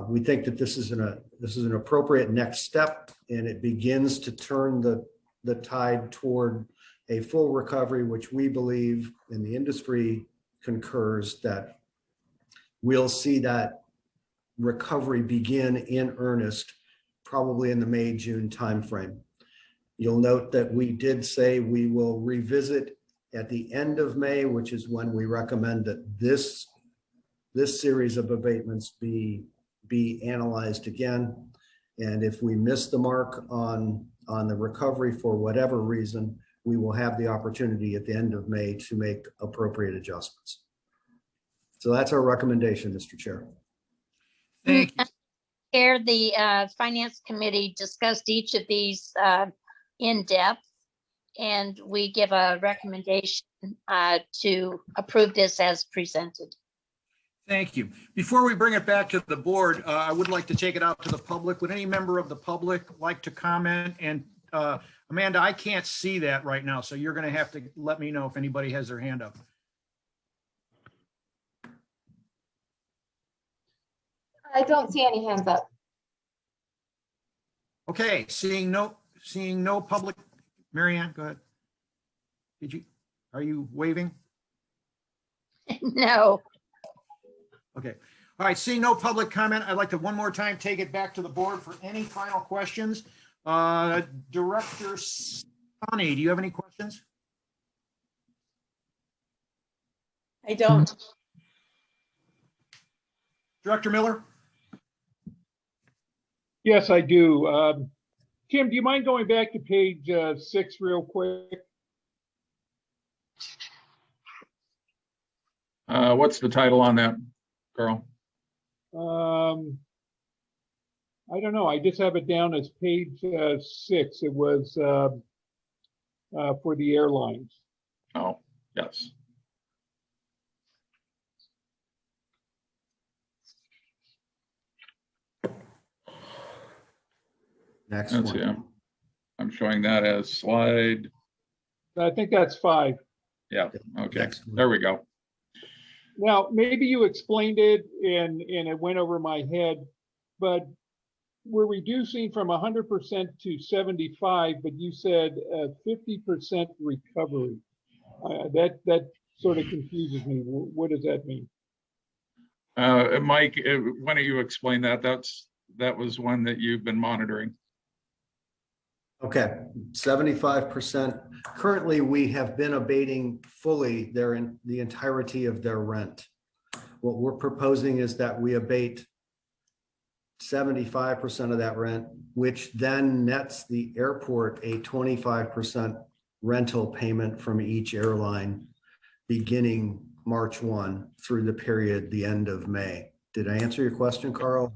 We think that this is an appropriate next step, and it begins to turn the tide toward a full recovery, which we believe in the industry concurs that we'll see that recovery begin in earnest probably in the May-June timeframe. You'll note that we did say we will revisit at the end of May, which is when we recommend that this series of abatements be analyzed again. And if we miss the mark on the recovery for whatever reason, we will have the opportunity at the end of May to make appropriate adjustments. So that's our recommendation, Mr. Chair. Thank you. Chair, the Finance Committee discussed each of these in depth, and we give a recommendation to approve this as presented. Thank you. Before we bring it back to the board, I would like to take it out to the public. Would any member of the public like to comment? And Amanda, I can't see that right now, so you're going to have to let me know if anybody has their hand up. I don't see any hands up. Okay, seeing no public. Marianne, go ahead. Are you waving? No. Okay. All right, seeing no public comment, I'd like to one more time take it back to the board for any final questions. Director Sonny, do you have any questions? I don't. Director Miller? Yes, I do. Kim, do you mind going back to page 6 real quick? What's the title on that, Carl? I don't know. I just have it down as page 6. It was for the airlines. Oh, yes. Next Let's see. one. I'm showing that as slide. I think that's 5. Yeah, okay, Next one. there we go. Now, maybe you explained it and it went over my head, but we're reducing from 100% to 75, but you said 50% recovery. That sort of confuses me. What does that mean? Mike, why don't you explain that? That was one that you've been monitoring. Okay, 75%. Currently, we have been abating fully the entirety of their rent. What we're proposing is that we abate 75% of that rent, which then nets the airport a 25% rental payment from each airline beginning March 1 through the period, the end of May. Did I answer your question, Carl?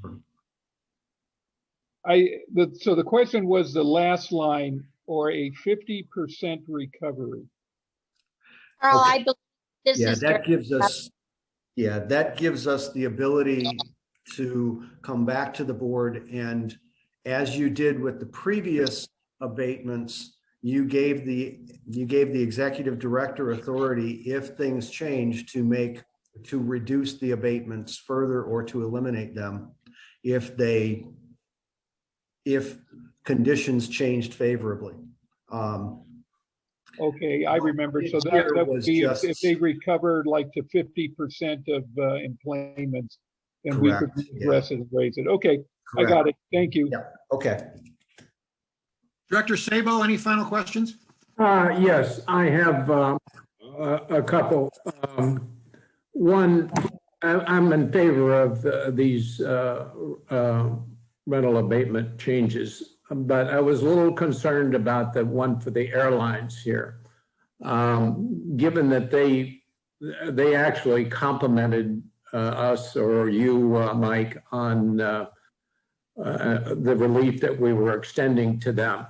So the question was the last line, or a 50% recovery. Carl, Okay. I believe this Yeah, is. that gives us the ability to come back to the board, and as you did with the previous abatements, you gave the executive director authority, if things change, to reduce the abatements further or to eliminate them if conditions changed favorably. Okay, I remember. So Here that would was be just- if they recovered like to 50% of employments, and we could Correct, yeah. address it and raise it. Okay, I Correct. got it. Thank you. Yeah, okay. Director Sabo, any final questions? Yes, I have a couple. One, I'm in favor of these rental abatement changes, but I was a little concerned about the one for the airlines here. Given that they actually complimented us or you, Mike, on the relief that we were extending to them.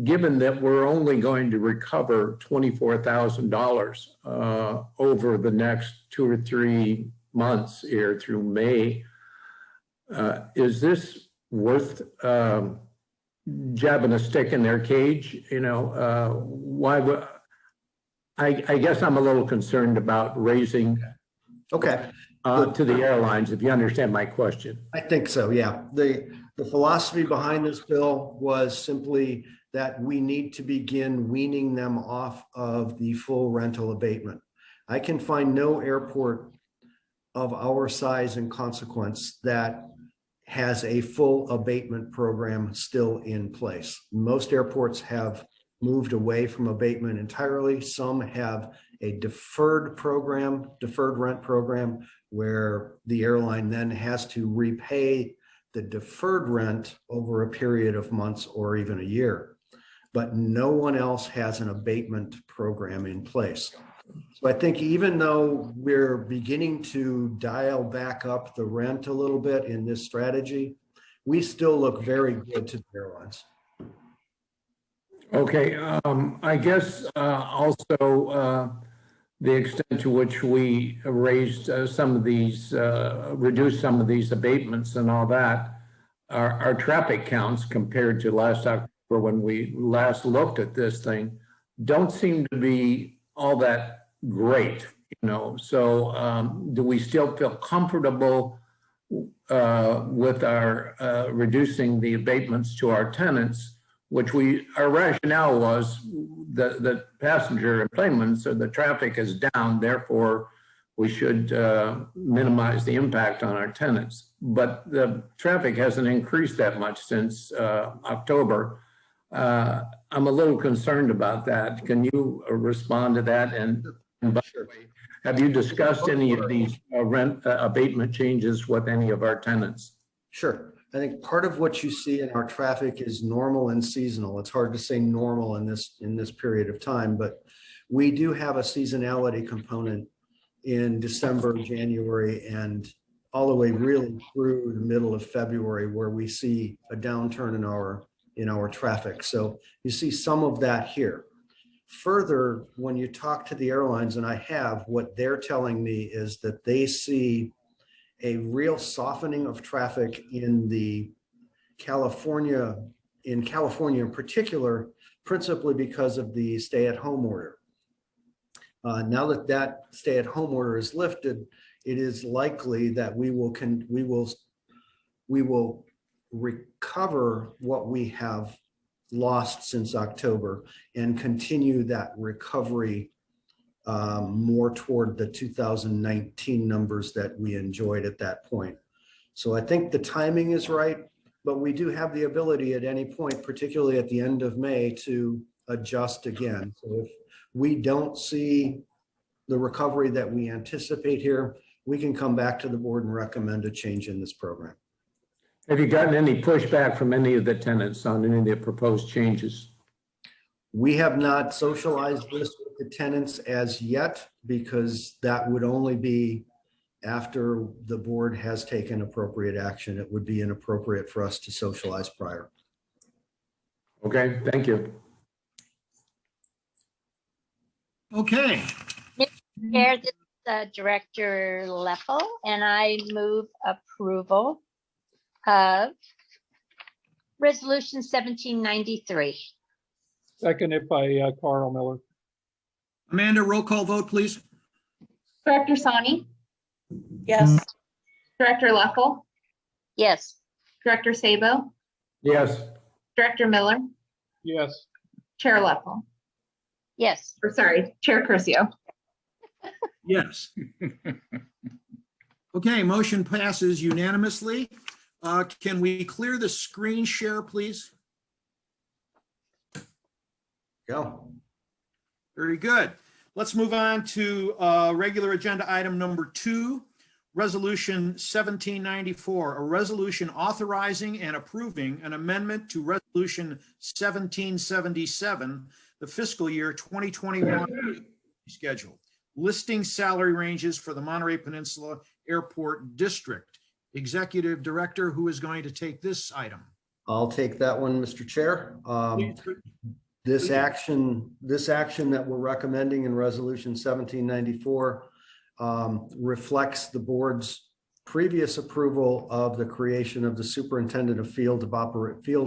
Given that we're only going to recover $24,000 over the next 2 or 3 months here through May, is this worth jabbing a stick in their cage, why would, I guess I'm a little concerned about raising Okay, to the airlines, if you understand my question. I think so, yeah. The philosophy behind this bill was simply that we need to begin weaning them off of the full rental abatement. I can find no airport of our size and consequence that has a full abatement program still in place. Most airports have moved away from abatement entirely. Some have a deferred rent program, where the airline then has to repay the deferred rent over a period of months or even a year. But no one else has an abatement program in place. So I think even though we're beginning to dial back up the rent a little bit in this strategy, we still look very good to the airlines. Okay, I guess also the extent to which we raised some of these, reduced some of these abatements and all that, our traffic counts compared to last October when we last looked at this thing don't seem to be all that great, So do we still feel comfortable with our reducing the abatements to our tenants, which our rationale was the passenger and planes, so the traffic is down, therefore we should minimize the impact on our tenants. But the traffic hasn't increased that much since October. I'm a little concerned about that. Can you respond to that? And by the way, have you discussed any of these rent abatement changes with any of our tenants? Sure. I think part of what you see in our traffic is normal and seasonal. It's hard to say normal in this period of time, but we do have a seasonality component in December, January, and all the way really through the middle of February, where we see a downturn in our traffic. So you see some of that here. Further, when you talk to the airlines, and I have, what they're telling me is that they see a real softening of traffic in California in particular, principally because of the stay-at-home order. Now that stay-at-home order is lifted, it is likely that we will recover what we have lost since October and continue that recovery more toward the 2019 numbers that we enjoyed at that point. So I think the timing is right, but we do have the ability at any point, particularly at the end of May, to adjust again. So if we don't see the recovery that we anticipate here, we can come back to the board and recommend a change in this program. Have you gotten any pushback from any of the tenants on any of the proposed changes? We have not socialized this with the tenants as yet, because that would only be after the board has taken appropriate action. It would be inappropriate for us to socialize prior. Okay, thank you. Okay. Chair, this is Director Leffel, and I move approval of Resolution 1793. Seconded by Carl Miller. Amanda, roll call vote, please. Director Sani, Yes. Director Leffel, Yes. Director Sabo, Yes. Director Miller, Yes. Chair Leffel, Yes. or sorry, Chair Curcio. Yes. Okay, motion passes unanimously. Can we clear the screen share, please? Go. Very good. Let's move on to regular agenda item number 2, Resolution 1794, a resolution authorizing and approving an amendment to Resolution 1777, the fiscal year 2021 schedule, listing salary ranges for the Monterey Peninsula Airport District. Executive Director, who is going to take this item? I'll take that one, Mr. Chair. This action that we're recommending in Resolution 1794 reflects the board's previous approval of the creation of the superintendent of field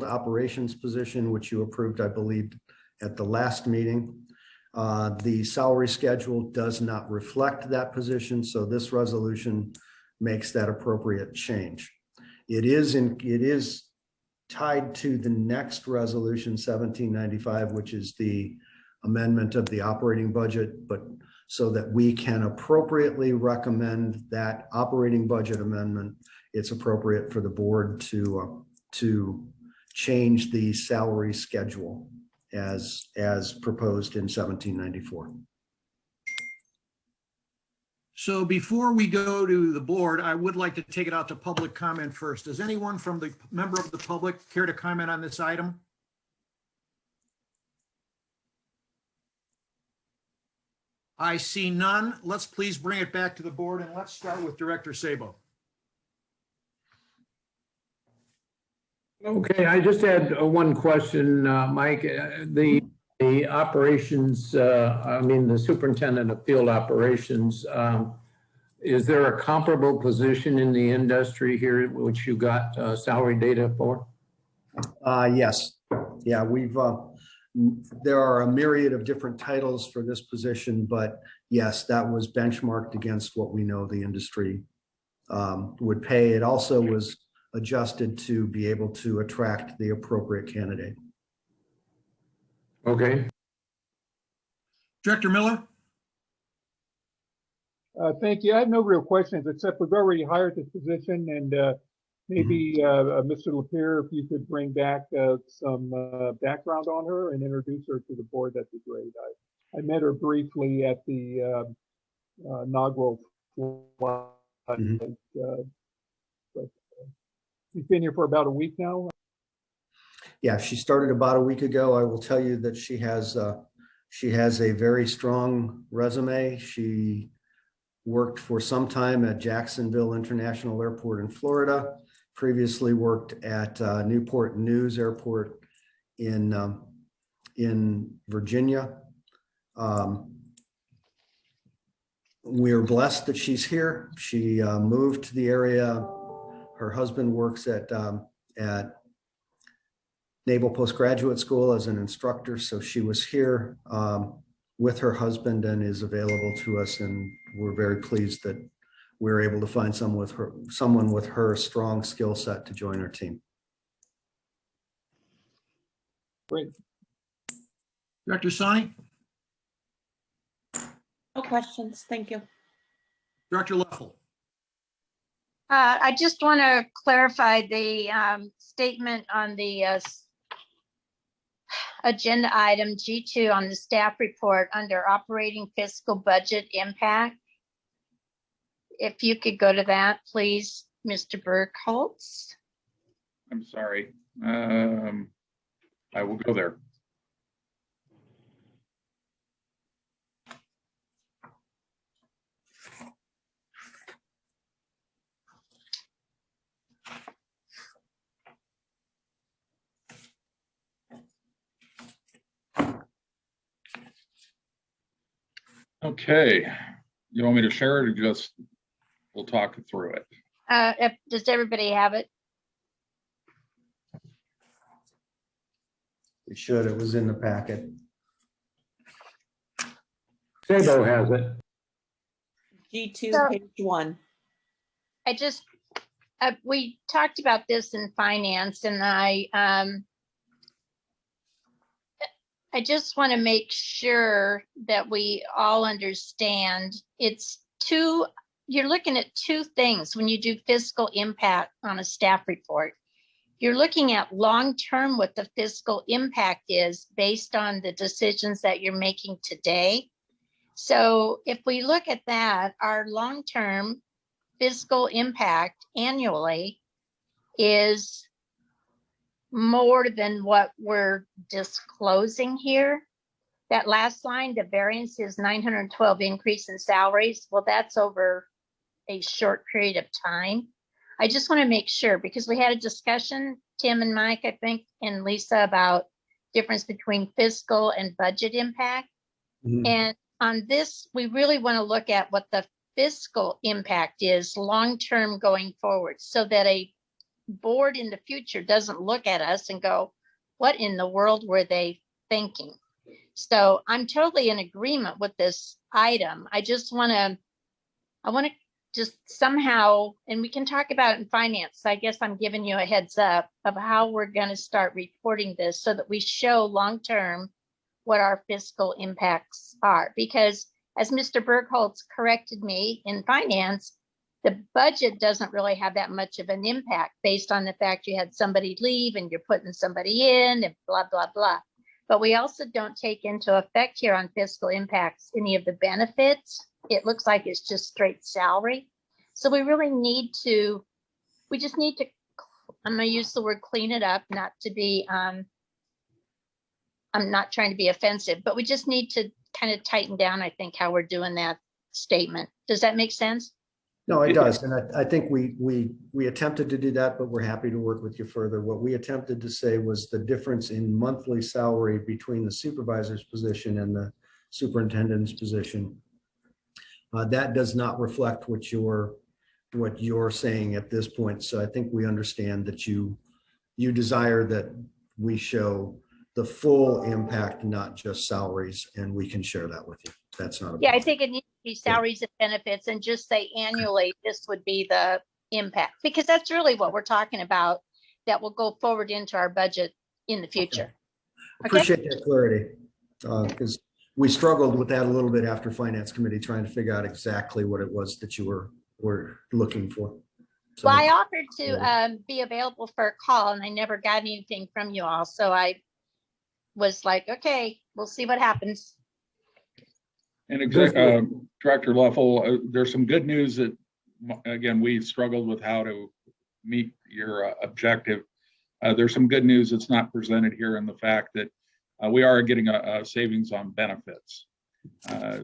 operations position, which you approved, I believe, at the last meeting. The salary schedule does not reflect that position, so this resolution makes that appropriate change. It is tied to the next resolution, 1795, which is the amendment of the operating budget, but so that we can appropriately recommend that operating budget amendment, it's appropriate for the board to change the salary schedule as proposed in 1794. So before we go to the board, I would like to take it out to public comment first. Does anyone from the member of the public care to comment on this item? I see none. Let's please bring it back to the board, and let's start with Director Sabo. Okay, I just had one question, Mike. The operations, the superintendent of field operations, is there a comparable position in the industry here which you got salary data for? Yes. Yeah, there are a myriad of different titles for this position, but yes, that was benchmarked against what we know the industry would pay. It also was adjusted to be able to attract the appropriate candidate. Okay. Director Miller? Thank you. I have no real questions, except we've already hired this position, and maybe Mr. Lapierre, if you could bring back some background on her and introduce her to the board, that'd be great. I met her briefly at the inaugural Floyd, but she's been here for about a week now. Yeah, she started about a week ago. I will tell you that she has a very strong resume. She worked for some time at Jacksonville International Airport in Florida, previously worked at Newport News Airport in Virginia. We're blessed that she's here. She moved to the area. Her husband works at Naval Postgraduate School as an instructor, so she was here with her husband and is available to us, and we're very pleased that we're able to find someone with her strong skill set to join our team. Great. Director Sani? No questions. Thank you. Director Leffel? I just want to clarify the statement on the agenda item G2 on the staff report under operating fiscal budget impact. If you could go to that, please, Mr. Burkholz. I'm sorry. I will go there. Okay, you want me to share it or just we'll talk through it? Does everybody have it? We should. It was in the packet. Sabo has it. G2, So- page 1. We talked about this in finance, and I just want to make sure that we all understand you're looking at two things when you do fiscal impact on a staff report. You're looking at long-term what the fiscal impact is based on the decisions that you're making today. So if we look at that, our long-term fiscal impact annually is more than what we're disclosing here. That last line, the variance is 912 increase in salaries. Well, that's over a short period of time. I just want to make sure, because we had a discussion, Tim and Mike, I think, and Lisa, about difference between fiscal and budget impact. Mhm. And on this, we really want to look at what the fiscal impact is long-term going forward, so that a board in the future doesn't look at us and go, what in the world were they thinking? So I'm totally in agreement with this item. I want to just somehow, and we can talk about it in finance. I guess I'm giving you a heads up of how we're going to start reporting this so that we show long-term what our fiscal impacts are. Because as Mr. Bergholz corrected me in finance, the budget doesn't really have that much of an impact based on the fact you had somebody leave and you're putting somebody in and blah, blah, blah. But we also don't take into effect here on fiscal impacts any of the benefits. It looks like it's just straight salary. So we really need to, I'm going to use the word clean it up, not to be, I'm not trying to be offensive, but we just need to kind of tighten down, I think, how we're doing that statement. Does that make sense? No, it does. And I think we attempted to do that, but we're happy to work with you further. What we attempted to say was the difference in monthly salary between the supervisor's position and the superintendent's position. That does not reflect what you're saying at this point. So I think we understand that you desire that we show the full impact, not just salaries, and we can share that with you. That's not a Yeah, I problem. think it needs to be salaries and benefits, and just say annually, this would be the impact, because that's really what we're talking about, that will go forward into our budget in the future. Appreciate that clarity, because we struggled with that a little bit after Finance Committee, trying to figure out exactly what it was that you were looking for. So, Well, I offered to be available for a call, and I never got anything from you all. So I was like, okay, we'll see what happens. And Director Leffel, there's some good news that, again, we struggled with how to meet your objective. There's some good news that's not presented here in the fact that we are getting a savings on benefits.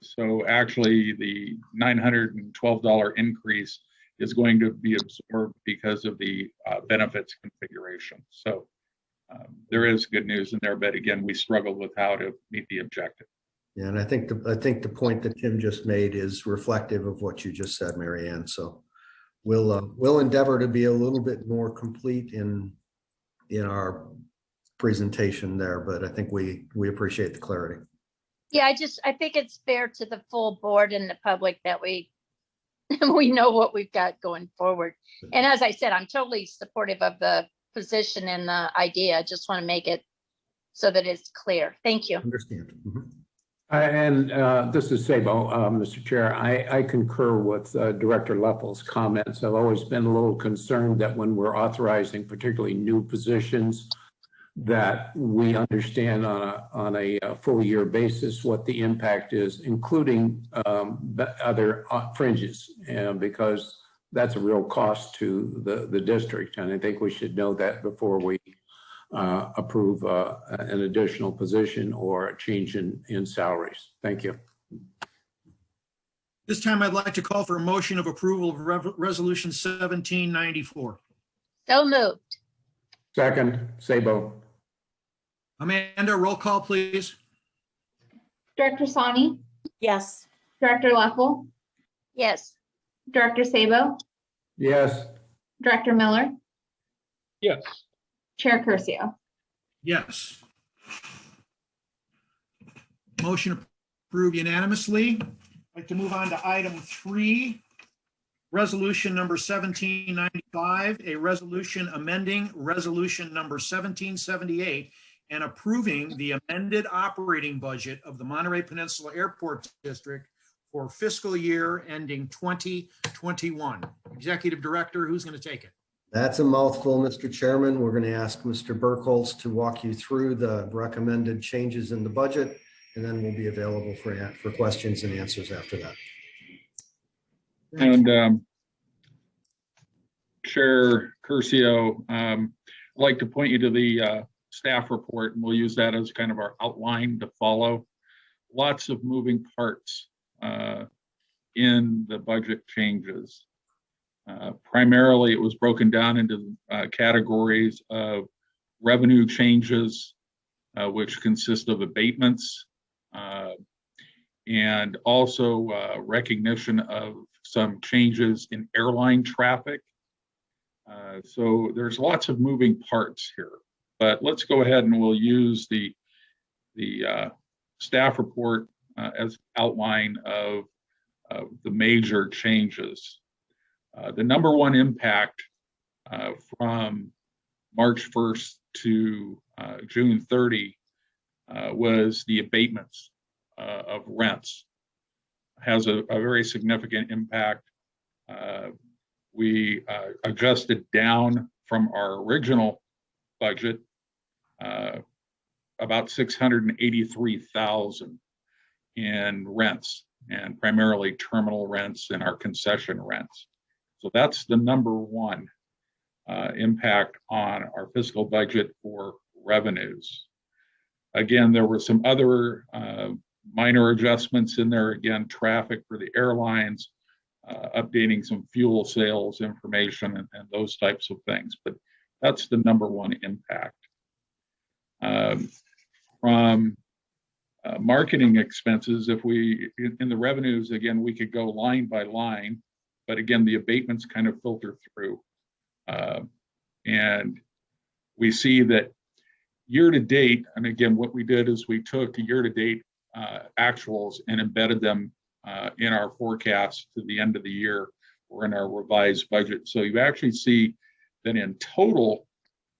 So actually the $912 increase is going to be absorbed because of the benefits configuration. So there is good news in there, but again, we struggled with how to meet the objective. yeah, and I think the point that Tim just made is reflective of what you just said, Mary Ann. So we'll endeavor to be a little bit more complete in our presentation there, but I think we appreciate the clarity. Yeah, I think it's fair to the full board and the public that we know what we've got going forward. And as I said, I'm totally supportive of the position and the idea. I just want to make it so that it's clear. Thank you. Understand. Mm-hmm. And this is Sabo, Mr. Chair. I concur with Director Leffel's comments. I've always been a little concerned that when we're authorizing particularly new positions, that we understand on a full year basis what the impact is, including other fringes, because that's a real cost to the district. And I think we should know that before we approve an additional position or a change in salaries. Thank you. This time I'd like to call for a motion of approval of Resolution 1794. So moved. Second, Sabo. Amanda, roll call, please. Director Sani, Yes. Director Leffel, Yes. Director Sabo, Yes. Director Miller, Yes. Chair Curcio. Yes. Motion approved unanimously. I'd like to move on to item 3, resolution number 1795, a resolution amending resolution number 1778 and approving the amended operating budget of the Monterey Peninsula Airport District for fiscal year ending 2021. Executive Director, who's going to take it? That's a mouthful, Mr. Chairman. We're going to ask Mr. Bergholz to walk you through the recommended changes in the budget, and then we'll be available for questions and answers after that. And Chair Curcio, I'd like to point you to the staff report, and we'll use that as kind of our outline to follow. Lots of moving parts in the budget changes. Primarily, it was broken down into categories of revenue changes, which consist of abatements, and also recognition of some changes in airline traffic. So there's lots of moving parts here, but let's go ahead and we'll use the staff report as outline of the major changes. The number one impact from March 1st to June 30 was the abatements of rents. Has a very significant impact. We adjusted down from our original budget about $683,000 in rents, and primarily terminal rents and our concession rents. So that's the number one impact on our fiscal budget for revenues. Again, there were some other minor adjustments in there. Again, traffic for the airlines, updating some fuel sales information and those types of things. But that's the number one impact. From marketing expenses, if we, in the revenues, again, we could go line by line, but again, the abatements kind of filter through. And we see that year to date, and again, what we did is we took year to date actuals and embedded them in our forecast to the end of the year or in our revised budget. So you actually see that in total,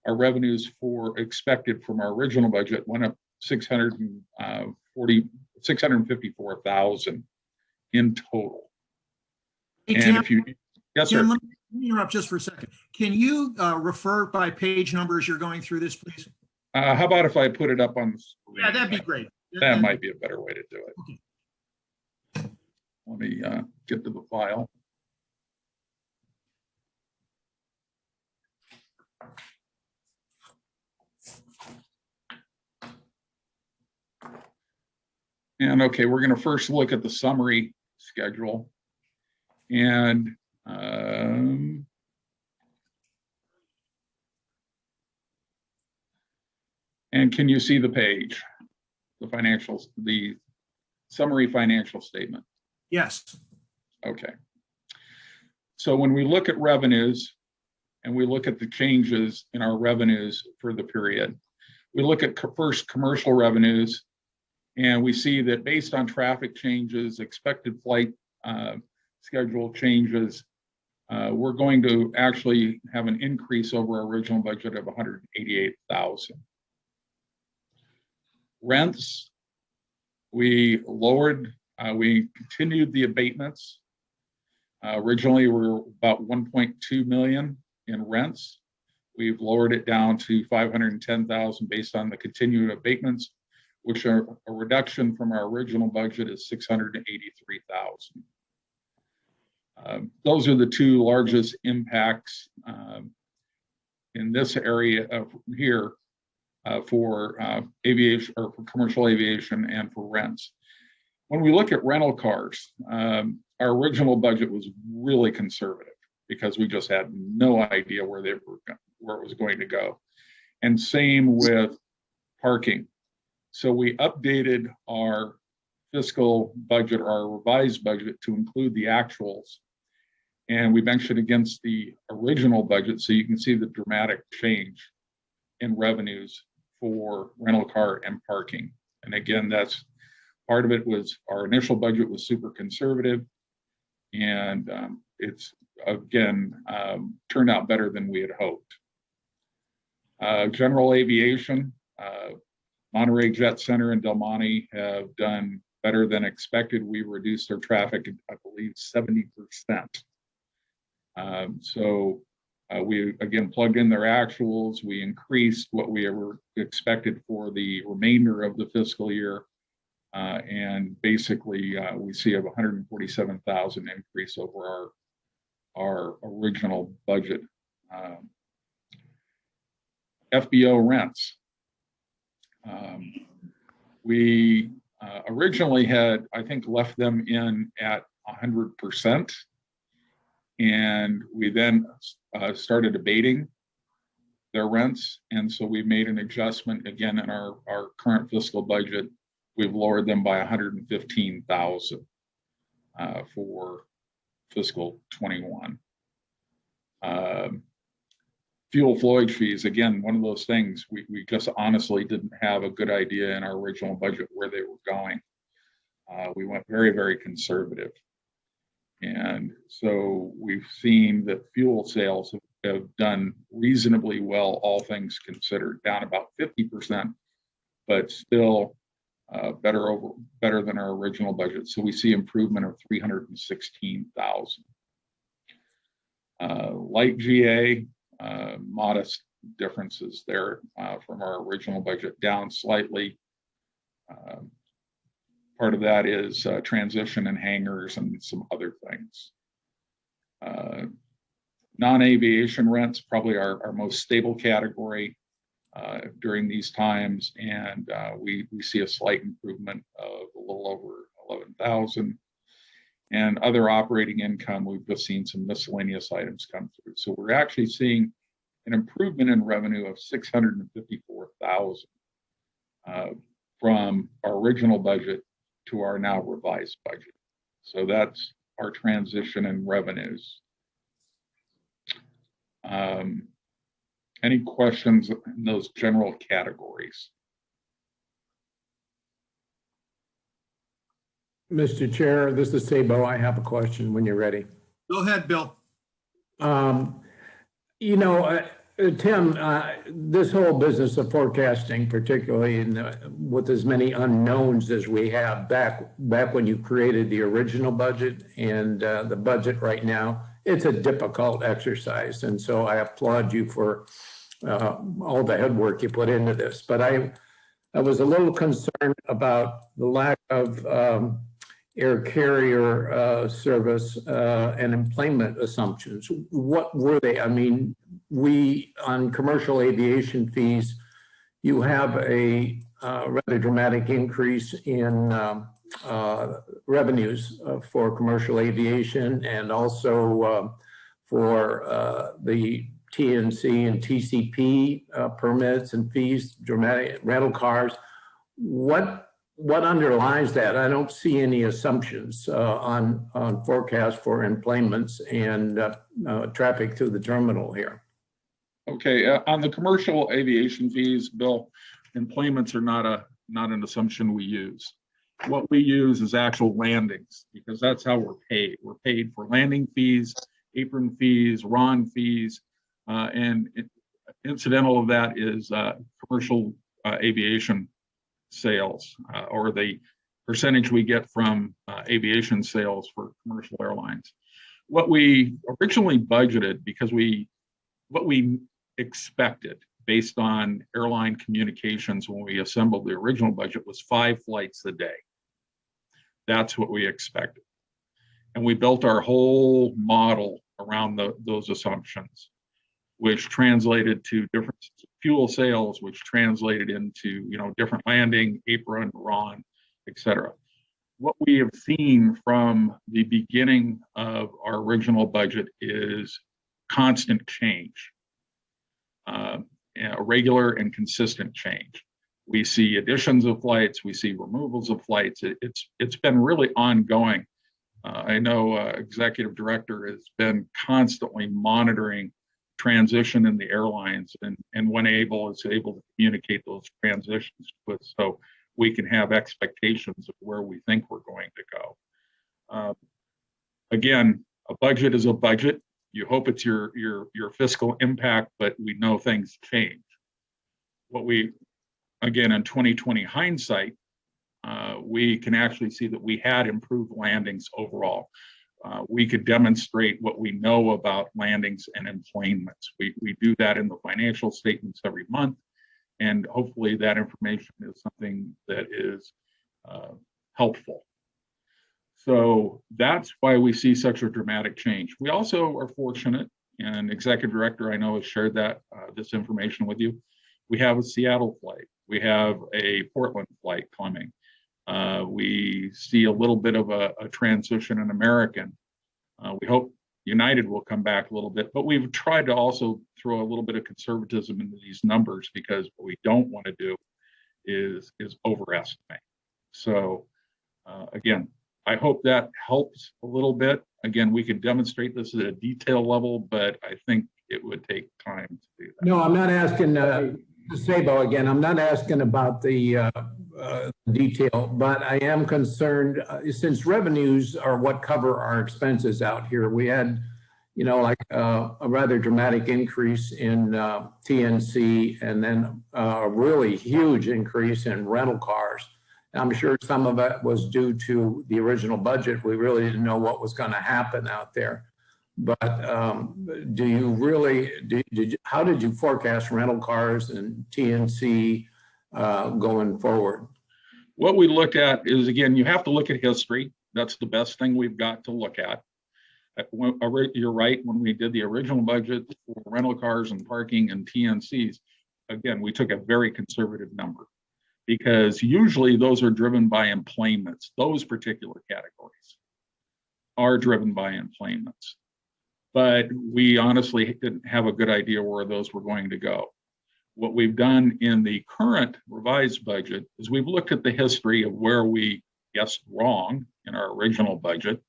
our revenues for expected from our original budget went up $654,000 in total. Hey, And Tim, if you, yes, sir. Tim, let me interrupt just for a second. Can you refer by page numbers you're going through this, please? How about if I put it up on the screen? Yeah, that'd be great. That might be a better way to do it. Okay. Let me get to the file. And okay, we're going to first look at the summary schedule. And can you see the page? The financials, the summary financial statement. Yes. Okay. So when we look at revenues and we look at the changes in our revenues for the period, we look at first commercial revenues, and we see that based on traffic changes, expected flight schedule changes, we're going to actually have an increase over our original budget of $188,000. Rents, we lowered, we continued the abatements. Originally, we were about 1.2 million in rents. We've lowered it down to 510,000 based on the continued abatements, which are a reduction from our original budget is 683,000. Those are the two largest impacts in this area of here for aviation or for commercial aviation and for rents. When we look at rental cars, our original budget was really conservative because we just had no idea where it was going to go. And same with parking. So we updated our fiscal budget, our revised budget, to include the actuals. And we mentioned against the original budget, so you can see the dramatic change in revenues for rental car and parking. And again, that's part of it was our initial budget was super conservative, and it's again turned out better than we had hoped. General aviation, Monterey Jet Center and Del Monte have done better than expected. We reduced our traffic, I believe, 70%. So we again plugged in their actuals. We increased what we ever expected for the remainder of the fiscal year. And basically, we see a 147,000 increase over our original budget. FBO rents. We originally had, I think, left them in at 100%. And we then started abating their rents. And so we made an adjustment again in our current fiscal budget. We've lowered them by 115,000 for fiscal 21. Fuel Floyd fees, again, one of those things we just honestly didn't have a good idea in our original budget where they were going. We went very, very conservative. And so we've seen that fuel sales have done reasonably well, all things considered, down about 50%, but still better than our original budget. So we see improvement of 316,000. Light GA, modest differences there from our original budget, down slightly. Part of that is transition and hangars and some other things. Non-aviation rents, probably our most stable category during these times, and we see a slight improvement of a little over 11,000. And other operating income, we've just seen some miscellaneous items come through. So we're actually seeing an improvement in revenue of 654,000 from our original budget to our now revised budget. So that's our transition in revenues. Any questions in those general categories? Mr. Chair, this is Sabo. I have a question when you're ready. Go ahead, Bill. You know, Tim, this whole business of forecasting, particularly with as many unknowns as we have back when you created the original budget and the budget right now, it's a difficult exercise. And so I applaud you for all the head work you put into this. But I was a little concerned about the lack of air carrier service and employment assumptions. What were they? I mean, on commercial aviation fees, you have a rather dramatic increase in revenues for commercial aviation, and also for the TNC and TCP permits and fees, dramatic rental cars. What underlies that? I don't see any assumptions on forecast for employments and traffic through the terminal here. Okay, on the commercial aviation fees, Bill, employments are not an assumption we use. What we use is actual landings, because that's how we're paid. We're paid for landing fees, apron fees, RON fees, and incidental of that is commercial aviation sales, or the percentage we get from aviation sales for commercial airlines. What we originally budgeted, because what we expected based on airline communications when we assembled the original budget, was 5 flights a day. That's what we expected. And we built our whole model around those assumptions, which translated to different fuel sales, which translated into, different landing, apron, RON, et cetera. What we have seen from the beginning of our original budget is constant change, a regular and consistent change. We see additions of flights, we see removals of flights. It's been really ongoing. I know Executive Director has been constantly monitoring transition in the airlines, and when able, is able to communicate those transitions with, so we can have expectations of where we think we're going to go. Again, a budget is a budget. You hope it's your fiscal impact, but we know things change. Again, in 2020 hindsight, we can actually see that we had improved landings overall. We could demonstrate what we know about landings and employments. We do that in the financial statements every month, and hopefully that information is something that is helpful. So that's why we see such a dramatic change. We also are fortunate, and Executive Director I know has shared that this information with you. We have a Seattle flight. We have a Portland flight coming. We see a little bit of a transition in American. We hope United will come back a little bit, but we've tried to also throw a little bit of conservatism into these numbers, because what we don't want to do is overestimate. So again, I hope that helps a little bit. Again, we could demonstrate this at a detail level, but I think it would take time to do that. No, I'm not asking, Sabo again, I'm not asking about the detail, but I am concerned, since revenues are what cover our expenses out here. We had, you know, like a rather dramatic increase in TNC, and then a really huge increase in rental cars. I'm sure some of it was due to the original budget. We really didn't know what was going to happen out there. But do you really, how did you forecast rental cars and TNC going forward? What we looked at is, again, you have to look at history. That's the best thing we've got to look at. You're right, when we did the original budget for rental cars and parking and TNCs, again, we took a very conservative number, because usually those are driven by employments. Those particular categories are driven by employments. But we honestly didn't have a good idea where those were going to go. What we've done in the current revised budget is we've looked at the history of where we guessed wrong in our original budget,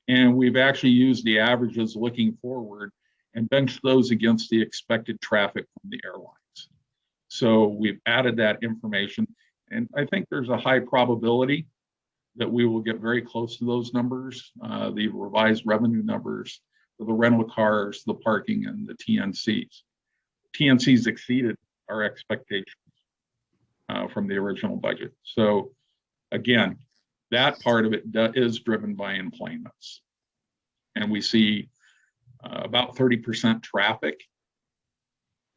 and we've actually used the averages looking forward and benched those against the expected traffic from the airlines. So we've added that information, and I think there's a high probability that we will get very close to those numbers, the revised revenue numbers for the rental cars, the parking, and the TNCs. TNCs exceeded our expectations from the original budget. So again, that part of it is driven by employments. And we see about 30% traffic.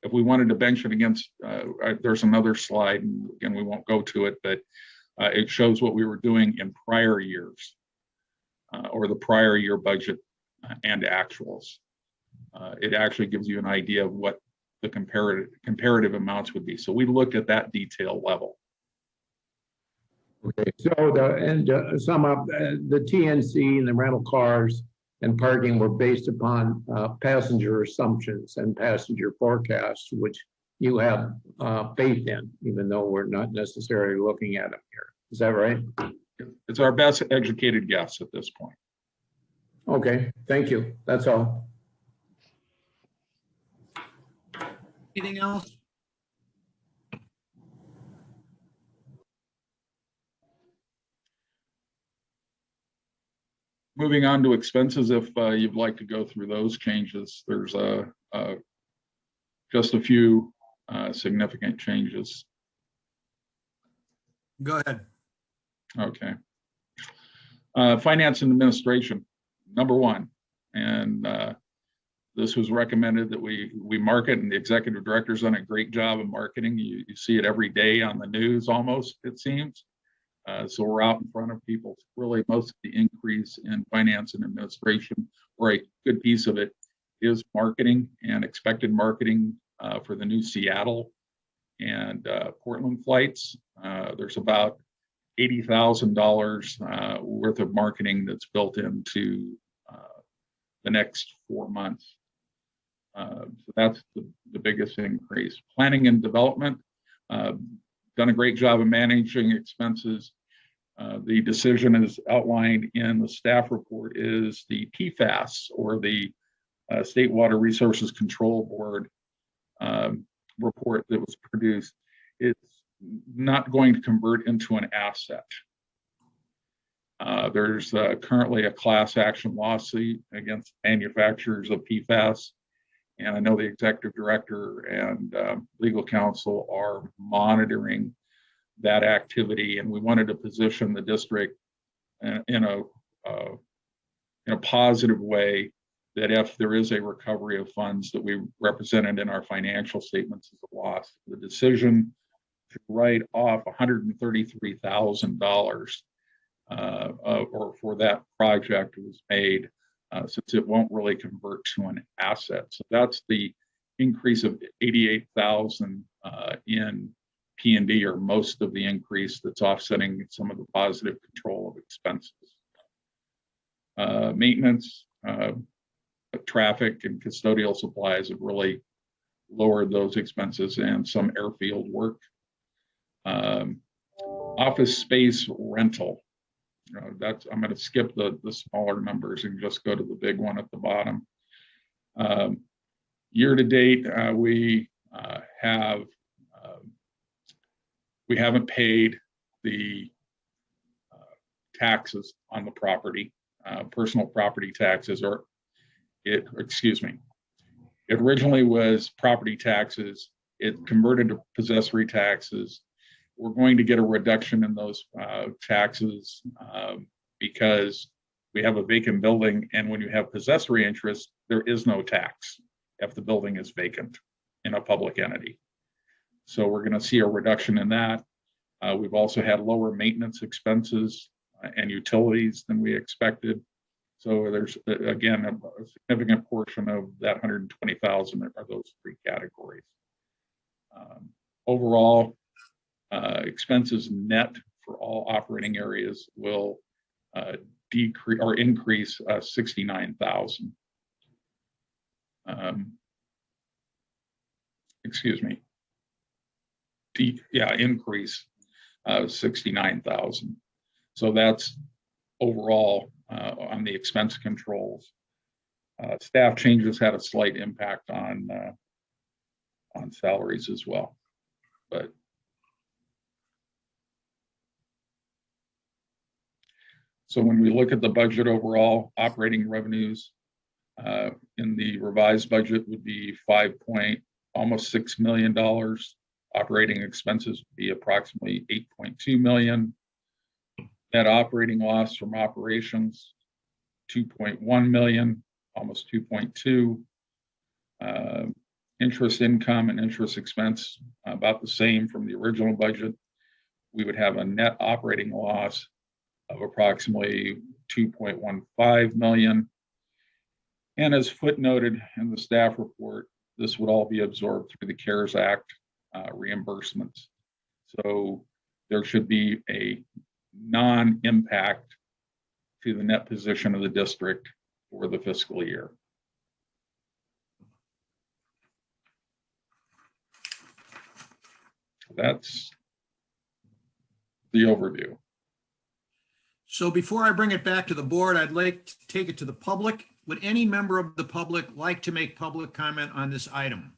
If we wanted to bench it against, there's another slide, and again, we won't go to it, but it shows what we were doing in prior years, or the prior year budget and actuals. It actually gives you an idea of what the comparative amounts would be. So we looked at that detail level. Okay, so some of the TNC and the rental cars and parking were based upon passenger assumptions and passenger forecasts, which you have faith in, even though we're not necessarily looking at them here. Is that right? It's our best educated guess at this point. Okay, thank you. That's all. Anything else? Moving on to expenses, if you'd like to go through those changes, there's just a few significant changes. Go ahead. Okay. Finance and administration, number one, and this was recommended that we market, and the executive director's done a great job of marketing. You see it every day on the news, almost, it seems. So we're out in front of people. Really, most of the increase in finance and administration, or a good piece of it, is marketing and expected marketing for the new Seattle and Portland flights. There's about $80,000 worth of marketing that's built into the next 4 months. So that's the biggest increase. Planning and development, done a great job of managing expenses. The decision is outlined in the staff report is the PFAS, or the State Water Resources Control Board report that was produced. It's not going to convert into an asset. There's currently a class action lawsuit against manufacturers of PFAS. And I know the executive director and legal counsel are monitoring that activity, and we wanted to position the district in a positive way, that if there is a recovery of funds that we represented in our financial statements as a loss, the decision to write off $133,000 or for that project was made, since it won't really convert to an asset. So that's the increase of $88,000 in P&D, or most of the increase that's offsetting some of the positive control of expenses. Maintenance, traffic, and custodial supplies have really lowered those expenses, and some airfield work. Office space rental. I'm going to skip the smaller numbers and just go to the big one at the bottom. Year to date, we haven't paid the taxes on the property, personal property taxes, it originally was property taxes. It converted to possessory taxes. We're going to get a reduction in those taxes because we have a vacant building, and when you have possessory interest, there is no tax if the building is vacant in a public entity. So we're going to see a reduction in that. We've also had lower maintenance expenses and utilities than we expected. So there's, again, a significant portion of that 120,000 are those three categories. Overall, expenses net for all operating areas will decrease or increase 69,000. Increase 69,000. So that's overall on the expense controls. Staff changes had a slight impact on salaries as well, but so when we look at the budget overall, operating revenues in the revised budget would be almost $6 million. Operating expenses would be approximately 8.2 million. Net operating loss from operations, 2.1 million, almost 2.2. Interest income and interest expense about the same from the original budget. We would have a net operating loss of approximately 2.15 million. And as footnoted in the staff report, this would all be absorbed through the CARES Act reimbursements. So there should be a non-impact to the net position of the district for the fiscal year. That's the overview. So before I bring it back to the board, I'd like to take it to the public. Would any member of the public like to make public comment on this item?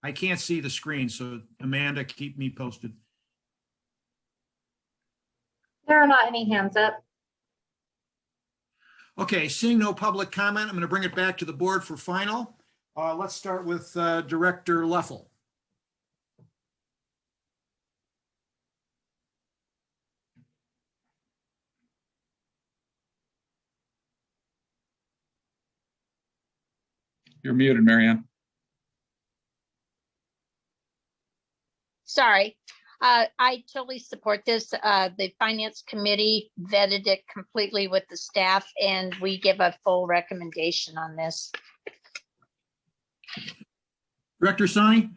I can't see the screen, so Amanda, keep me posted. There are not any hands up. Okay, seeing no public comment, I'm going to bring it back to the board for final. Let's start with Director Leffel. You're muted, Marianne. Sorry. I totally support this. The finance committee vetted it completely with the staff, and we give a full recommendation on this. Director Sani?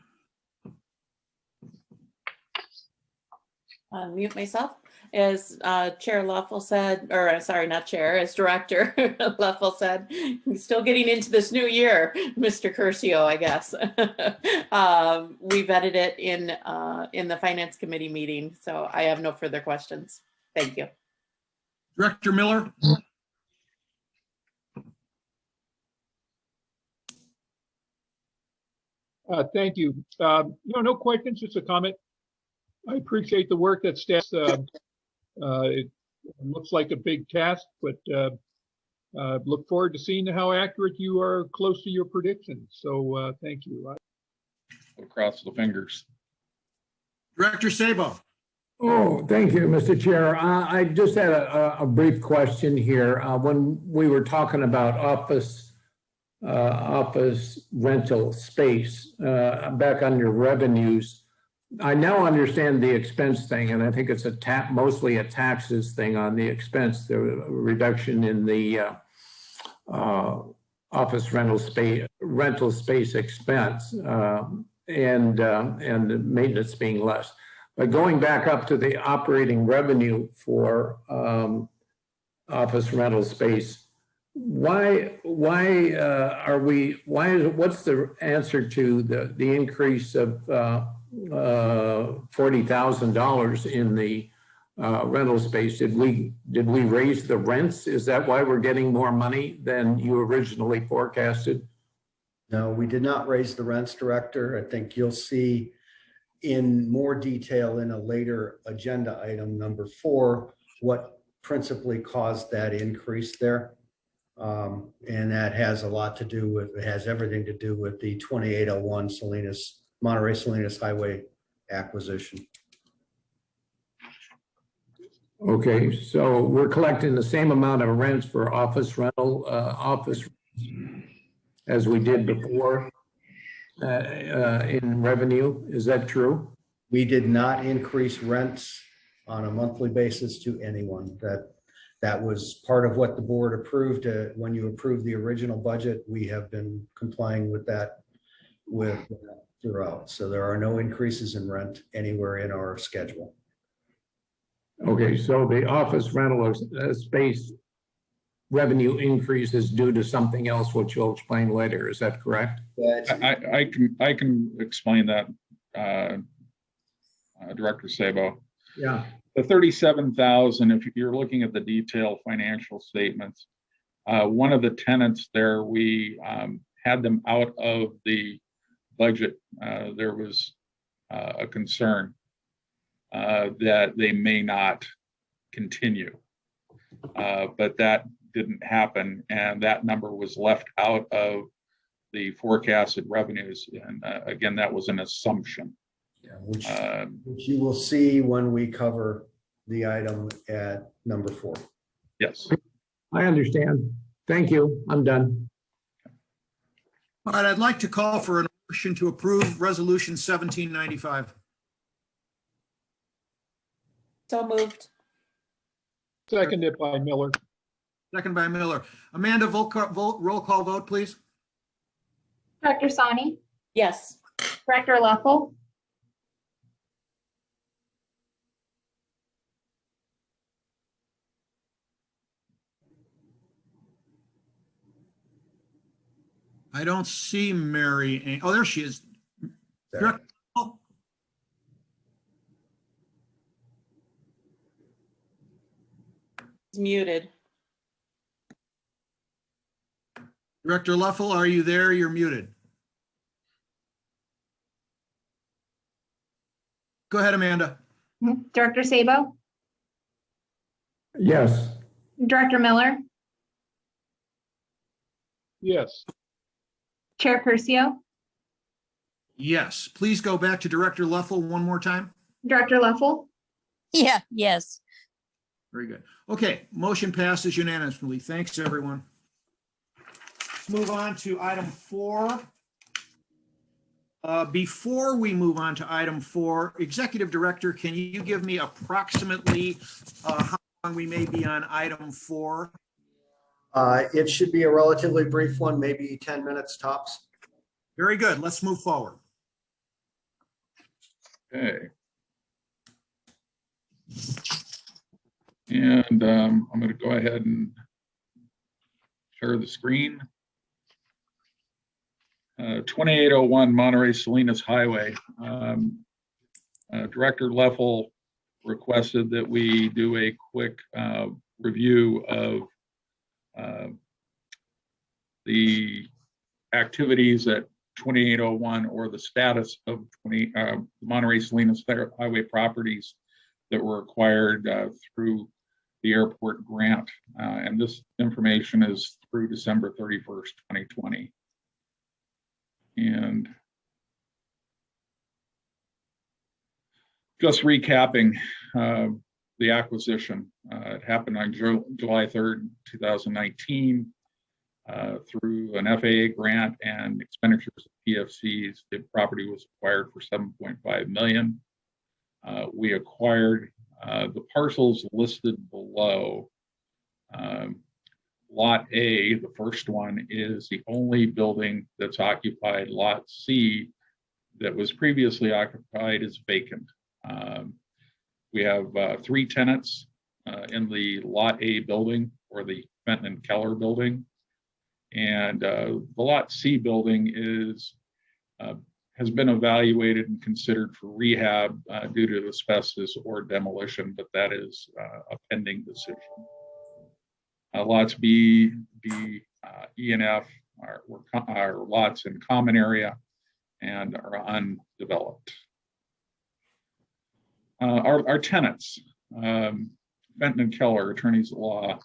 Mute myself. As Chair Leffel said, or sorry, not Chair, as Director Leffel said, still getting into this new year, Mr. Curcio, I guess. We vetted it in the Finance Committee meeting, so I have no further questions. Thank you. Director Miller? Thank you. No questions, just a comment. I appreciate the work that staff. It looks like a big task, but look forward to seeing how accurate you are close to your predictions. So thank you. We'll cross the fingers. Director Sabo? Oh, thank you, Mr. Chair. I just had a brief question here. When we were talking about office rental space, back on your revenues, I now understand the expense thing, and I think it's mostly a taxes thing on the expense, the reduction in the office rental space expense, and the maintenance being less. But going back up to the operating revenue for office rental space, what's the answer to the increase of $40,000 in the rental space. Did we raise the rents? Is that why we're getting more money than you originally forecasted? No, we did not raise the rents, Director. I think you'll see in more detail in a later agenda item, number 4, what principally caused that increase there. And that has a lot to do with, it has everything to do with the 2801 Monterey Salinas Highway acquisition. Okay, so we're collecting the same amount of rents for office rental, as we did before in revenue. Is that true? We did not increase rents on a monthly basis to anyone. That was part of what the board approved. When you approved the original budget, we have been complying with that throughout. So there are no increases in rent anywhere in our schedule. Okay, so the office rental space revenue increase is due to something else, which you'll explain later. Is that correct? I can explain that, Director Sabo. Yeah. The 37,000, if you're looking at the detailed financial statements, one of the tenants there, we had them out of the budget. There was a concern that they may not continue, but that didn't happen, and that number was left out of the forecasted revenues. And again, that was an assumption. Yeah, which you will see when we cover the item at number 4. Yes. I understand. Thank you. I'm done. All right, I'd like to call for a motion to approve Resolution 1795. So moved. Seconded by Miller. Second by Miller. Amanda, roll call vote, please. Director Sani, Yes. Director Leffel, I don't see Mary. Oh, there she is. There. It's muted. Director Leffel, are you there? You're muted. Go ahead, Amanda. Director Sabo, Yes. Director Miller, Yes. Chair Curcio, Yes. Please go back to Director Leffel one more time. Director Leffel, Yeah, yes. Very good. Okay, motion passes unanimously. Thanks, everyone. Let's move on to item 4. Before we move on to item 4, Executive Director, can you give me approximately how long we may be on item 4? It should be a relatively brief one, maybe 10 minutes tops. Very good. Let's move forward. Okay. And I'm going to go ahead and share the screen. 2801 Monterey Salinas Highway. Director Leffel requested that we do a quick review of the activities at 2801, or the status of Monterey Salinas Highway properties that were acquired through the airport grant. And this information is through December 31st, 2020. And just recapping the acquisition. It happened on July 3rd, 2019 through an FAA grant and expenditures of PFCs. The property was acquired for $7.5 million. We acquired the parcels listed below. Lot A, the first one, is the only building that's occupied. Lot C, that was previously occupied, is vacant. We have 3 tenants in the Lot A building, or the Fenton and Keller building. And the Lot C building is has been evaluated and considered for rehab due to asbestos or demolition, but that is a pending decision. Lots B, E, and F are lots in common area and are undeveloped. Our tenants, Fenton and Keller, attorneys at law,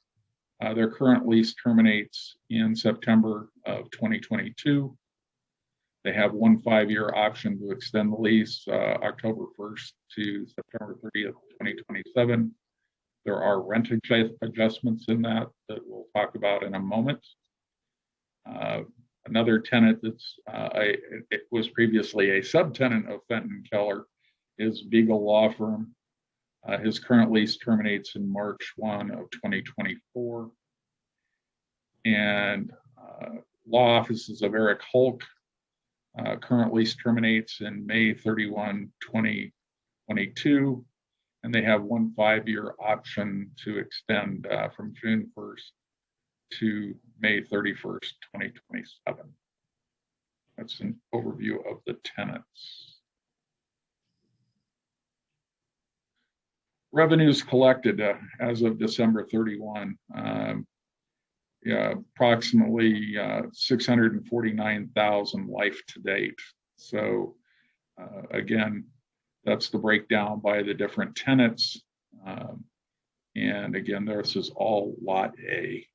their current lease terminates in September of 2022. They have 1 5-year option to extend the lease October 1st to September 30th, 2027. There are rent adjustments in that we'll talk about in a moment. Another tenant that's it was previously a subtenant of Fenton Keller is Beagle Law Firm. His current lease terminates in March 1 of 2024. And law offices of Eric Hulk, current lease terminates in May 31, 2022. And they have 1 5-year option to extend from June 1st to May 31st, 2027. That's an overview of the tenants. Revenues collected as of December 31, approximately 649,000 life to date. So again, that's the breakdown by the different tenants. And again, this is all Lot A.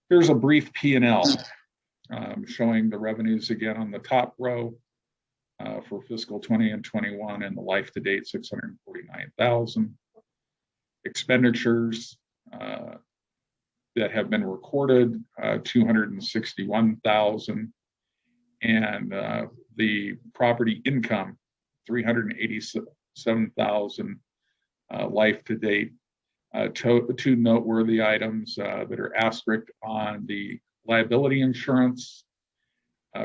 Here's a brief P&L showing the revenues again on the top row for fiscal 20 and 21, and the life to date 649,000. Expenditures that have been recorded 261,000, and the property income 387,000 life to date. Two noteworthy items that are asterisk on the liability insurance.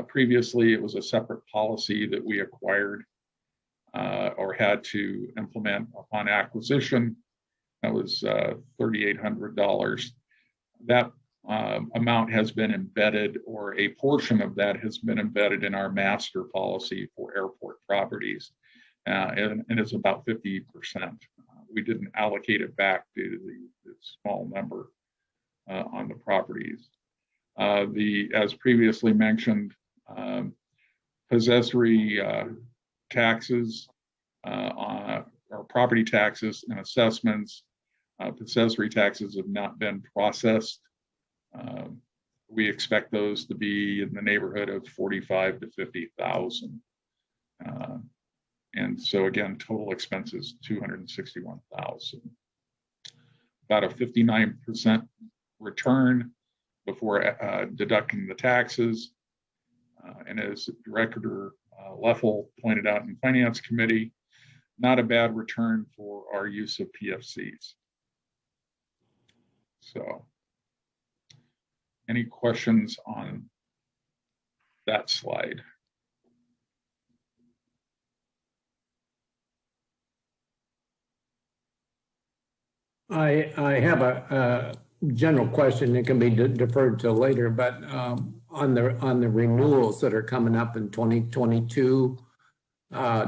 Previously, it was a separate policy that we acquired or had to implement upon acquisition. That was $3,800. That amount has been embedded, or a portion of that has been embedded in our master policy for airport properties, and it's about 50%. We didn't allocate it back due to the small number on the properties. As previously mentioned, possessory taxes or property taxes and assessments. Possessory taxes have not been processed. We expect those to be in the neighborhood of 45 to 50,000. And so again, total expenses 261,000. About a 59% return before deducting the taxes. And as Director Leffel pointed out in Finance Committee, not a bad return for our use of PFCs. So, any questions on that slide? I have a general question that can be deferred to later, but on the renewals that are coming up in 2022,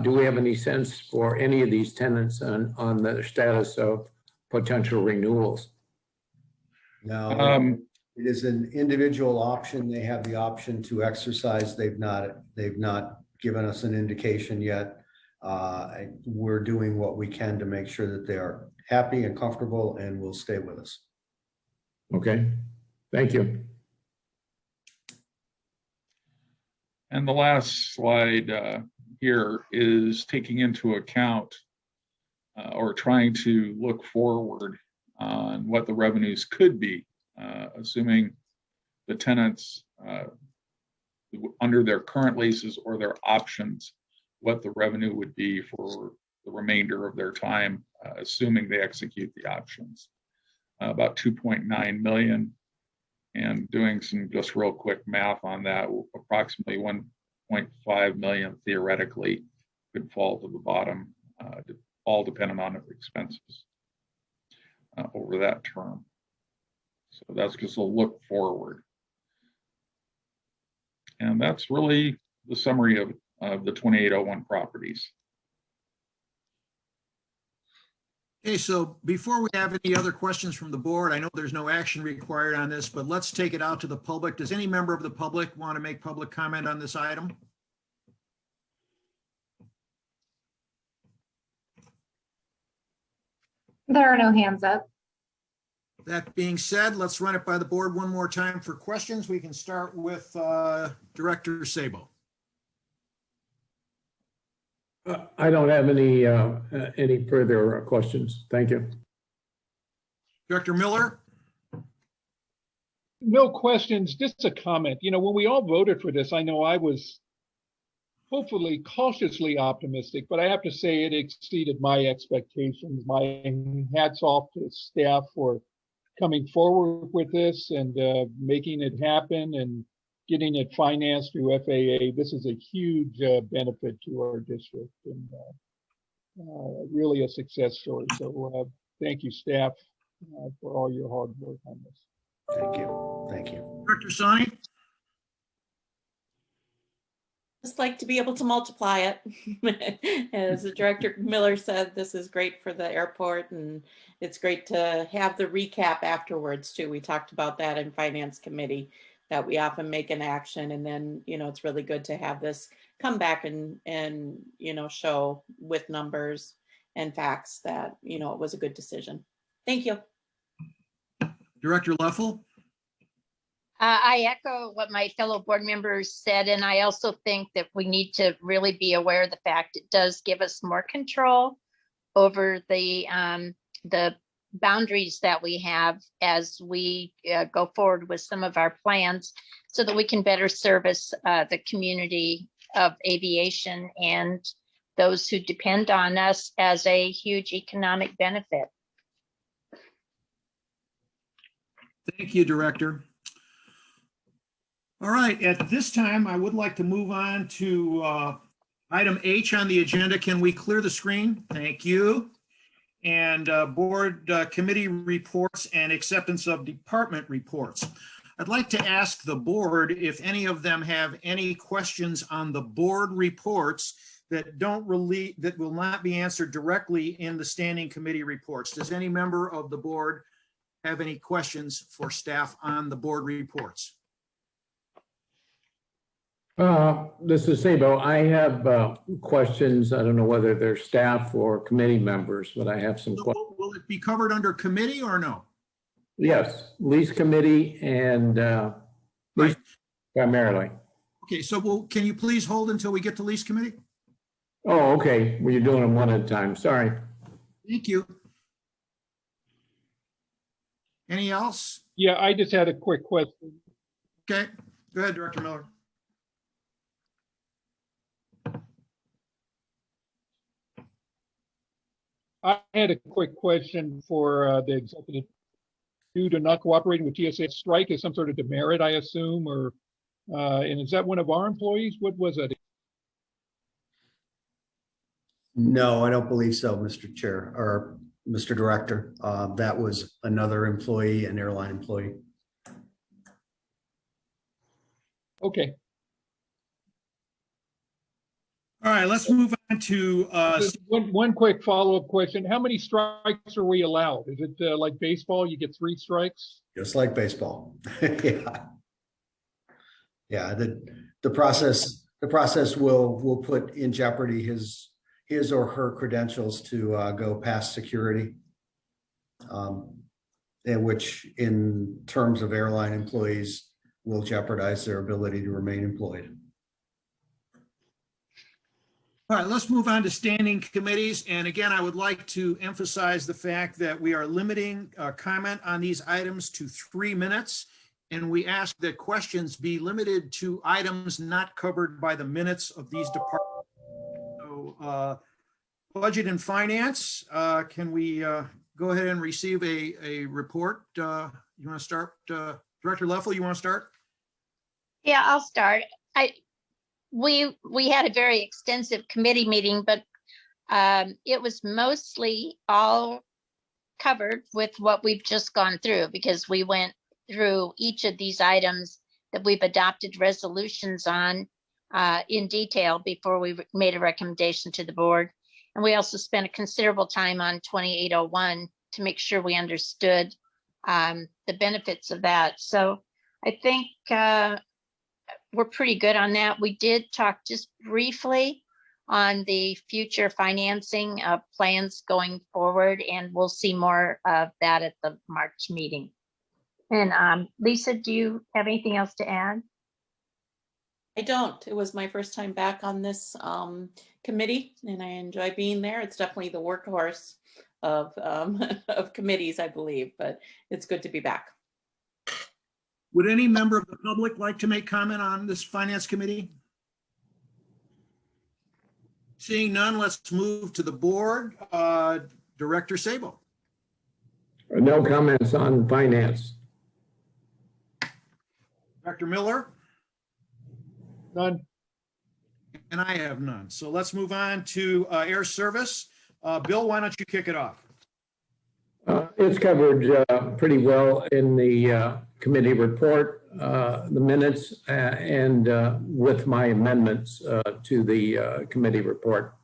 do we have any sense for any of these tenants on the status of potential renewals? No, it is an individual option. They have the option to exercise. They've not given us an indication yet. We're doing what we can to make sure that they are happy and comfortable and will stay with us. Okay, thank you. And the last slide here is taking into account or trying to look forward on what the revenues could be, assuming the tenants under their current leases or their options, what the revenue would be for the remainder of their time, assuming they execute the options. About 2.9 million, and doing some just real quick math on that, approximately 1.5 million theoretically could fall to the bottom, all dependent on expenses over that term. So that's just a look forward. And that's really the summary of the 2801 properties. Okay, so before we have any other questions from the board, I know there's no action required on this, but let's take it out to the public. Does any member of the public want to make public comment on this item? There are no hands up. That being said, let's run it by the board one more time for questions. We can start with Director Sabo. I don't have any further questions. Thank you. Director Miller? No questions, just a comment. You know, when we all voted for this, I know I was hopefully cautiously optimistic, but I have to say it exceeded my expectations. My hats off to staff for coming forward with this and making it happen and getting it financed through FAA. This is a huge benefit to our district and really a success story. So thank you, staff, for all your hard work on this. Thank you. Thank you. Director Sani? Just like to be able to multiply it. As the Director Miller said, this is great for the airport, and it's great to have the recap afterwards too. We talked about that in Finance Committee, that we often make an action, and then, you know, it's really good to have this come back and you know, show with numbers and facts that, you know, it was a good decision. Thank you. Director Leffel? I echo what my fellow board members said, and I also think that we need to really be aware of the fact it does give us more control over the boundaries that we have as we go forward with some of our plans, so that we can better service the community of aviation and those who depend on us as a huge economic benefit. Thank you, Director. All right, at this time, I would like to move on to item H on the agenda. Can we clear the screen? Thank you. And board committee reports and acceptance of department reports. I'd like to ask the board if any of them have any questions on the board reports that will not be answered directly in the standing committee reports. Does any member of the board have any questions for staff on the board reports? This is Sabo. I have questions. I don't know whether they're staff or committee members, but I have some questions. Will it be covered under committee or no? Yes, lease committee and lease primarily. Okay, so can you please hold until we get to lease committee? Oh, okay. Well, you're doing them one at a time. Sorry. Thank you. Any else? Yeah, I just had a quick question. Okay, go ahead, Director Miller. I had a quick question for the executive. Due to not cooperating with TSA, strike is some sort of demerit, I assume, or and is that one of our employees? What was that? No, I don't believe so, Mr. Chair or Mr. Director. That was another employee, an airline employee. Okay. All right, let's move on to One quick follow-up question. How many strikes are we allowed? Is it like baseball? You get 3 strikes? Just like baseball. Yeah. Yeah, the process will put in jeopardy his or her credentials to go past security. And which in terms of airline employees will jeopardize their ability to remain employed. All right, let's move on to standing committees. And again, I would like to emphasize the fact that we are limiting comment on these items to 3 minutes. And we ask that questions be limited to items not covered by the minutes of these departments. So budget and finance, can we go ahead and receive a report? You want to start? Director Leffel, you want to start? Yeah, I'll start. We had a very extensive committee meeting, but it was mostly all covered with what we've just gone through, because we went through each of these items that we've adopted resolutions on in detail before we made a recommendation to the board. And we also spent a considerable time on 2801 to make sure we understood the benefits of that. So I think we're pretty good on that. We did talk just briefly on the future financing plans going forward, and we'll see more of that at the March meeting. And Lisa, do you have anything else to add? I don't. It was my first time back on this committee, and I enjoy being there. It's definitely the workhorse of of committees, I believe, but it's good to be back. Would any member of the public like to make comment on this finance committee? Seeing none, let's move to the board. Director Sabo. No comments on finance. Dr. Miller? None. And I have none. So let's move on to air service. Bill, why don't you kick it off? It's covered pretty well in the committee report, the minutes, and with my amendments to the committee report.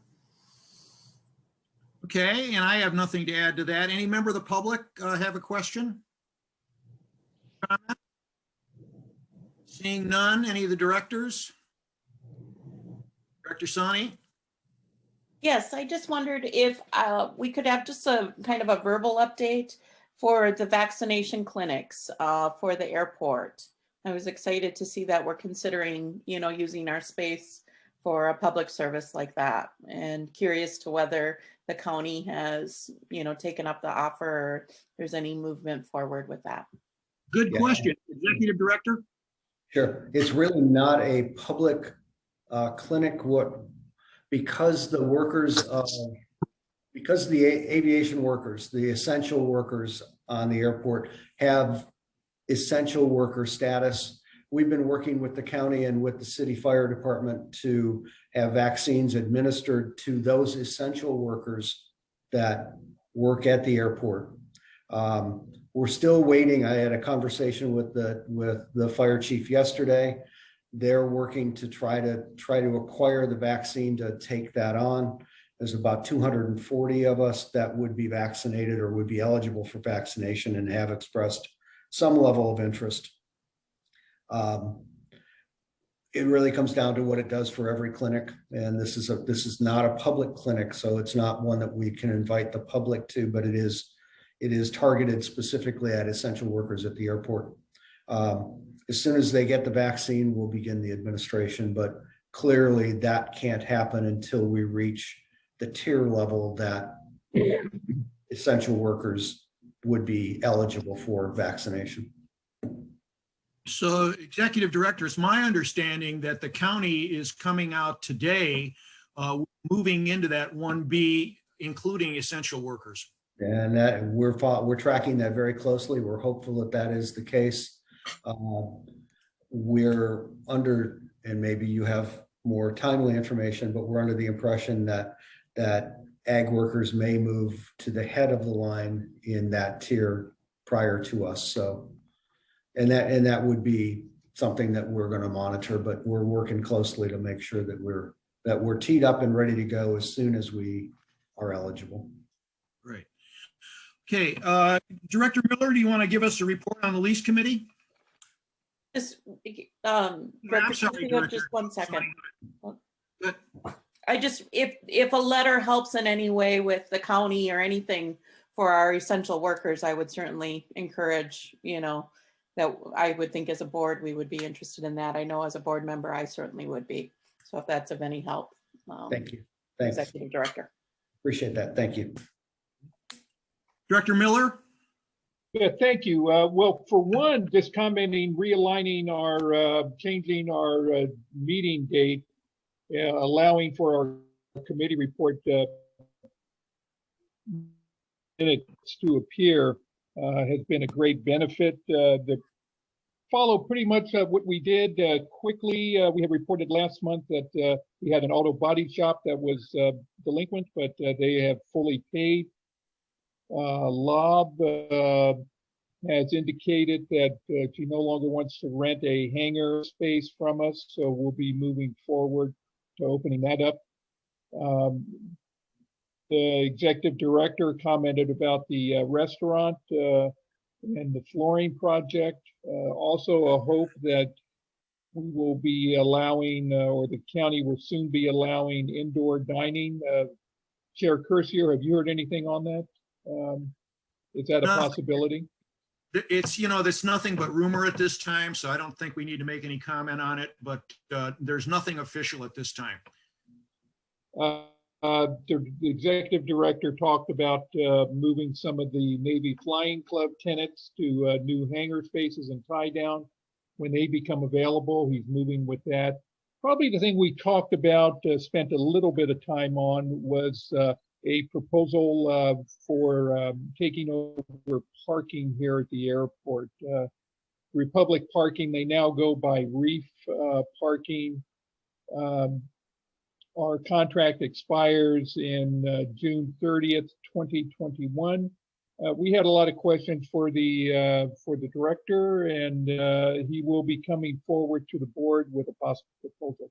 Okay, and I have nothing to add to that. Any member of the public have a question? Comment? Seeing none, any of the directors? Director Sani? Yes, I just wondered if we could have just a kind of a verbal update for the vaccination clinics for the airport. I was excited to see that we're considering, using our space for a public service like that, and curious to whether the county has, taken up the offer or there's any movement forward with that. Good Yeah. question. Executive Director? Sure. It's really not a public clinic. Because the workers, because the aviation workers, the essential workers on the airport have essential worker status. We've been working with the county and with the city fire department to have vaccines administered to those essential workers that work at the airport. We're still waiting. I had a conversation with the fire chief yesterday. They're working to try to acquire the vaccine to take that on. There's about 240 of us that would be vaccinated or would be eligible for vaccination and have expressed some level of interest. It really comes down to what it does for every clinic, and this is not a public clinic, so it's not one that we can invite the public to, but it is targeted specifically at essential workers at the airport. As soon as they get the vaccine, we'll begin the administration, but clearly that can't happen until we reach the tier level that essential workers would be eligible for vaccination. So, Executive Director, it's my understanding that the county is coming out today, moving into that 1B, including essential workers. And that we're tracking that very closely. We're hopeful that that is the case. We're under, and maybe you have more timely information, but we're under the impression that ag workers may move to the head of the line in that tier prior to us. So, and that would be something that we're going to monitor, but we're working closely to make sure that we're teed up and ready to go as soon as we are eligible. Great. Okay, Director Miller, do you want to give us a report on the lease committee? Just, I'm sorry, Director. just one second. Good. I just, if a letter helps in any way with the county or anything for our essential workers, I would certainly encourage, that I would think as a board, we would be interested in that. I know as a board member, I certainly would be. So if that's of any help. Thank you. Thanks. Executive Director. Appreciate that. Thank you. Director Miller? Yeah, thank you. Well, for one, just commenting, realigning our, changing our meeting date, allowing for our committee report minutes to appear has been a great benefit. The follow pretty much what we did quickly. We had reported last month that we had an auto body shop that was delinquent, but they have fully paid. Lob has indicated that she no longer wants to rent a hangar space from us, so we'll be moving forward to opening that up. The executive director commented about the restaurant and the flooring project. Also a hope that we will be allowing, or the county will soon be allowing indoor dining. Chair Curcier, have you heard anything on that? Is that a No. possibility? It's, there's nothing but rumor at this time, so I don't think we need to make any comment on it, but there's nothing official at this time. The executive director talked about moving some of the Navy Flying Club tenants to new hangar spaces and tie down when they become available. He's moving with that. Probably the thing we talked about, spent a little bit of time on, was a proposal for taking over parking here at the airport. Republic Parking, they now go by Reef Parking. Our contract expires in June 30th, 2021. We had a lot of questions for the director, and he will be coming forward to the board with a possible proposal.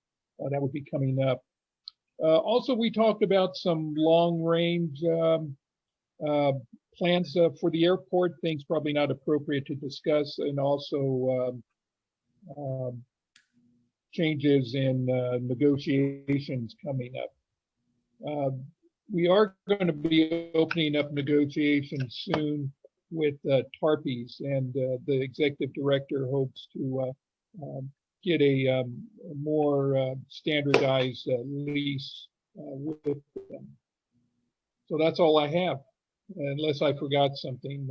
That would be coming up. Also, we talked about some long-range plans for the airport, things probably not appropriate to discuss, and also changes in negotiations coming up. We are going to be opening up negotiations soon with Tarpies, and the executive director hopes to get a more standardized lease with them. So that's all I have, unless I forgot something.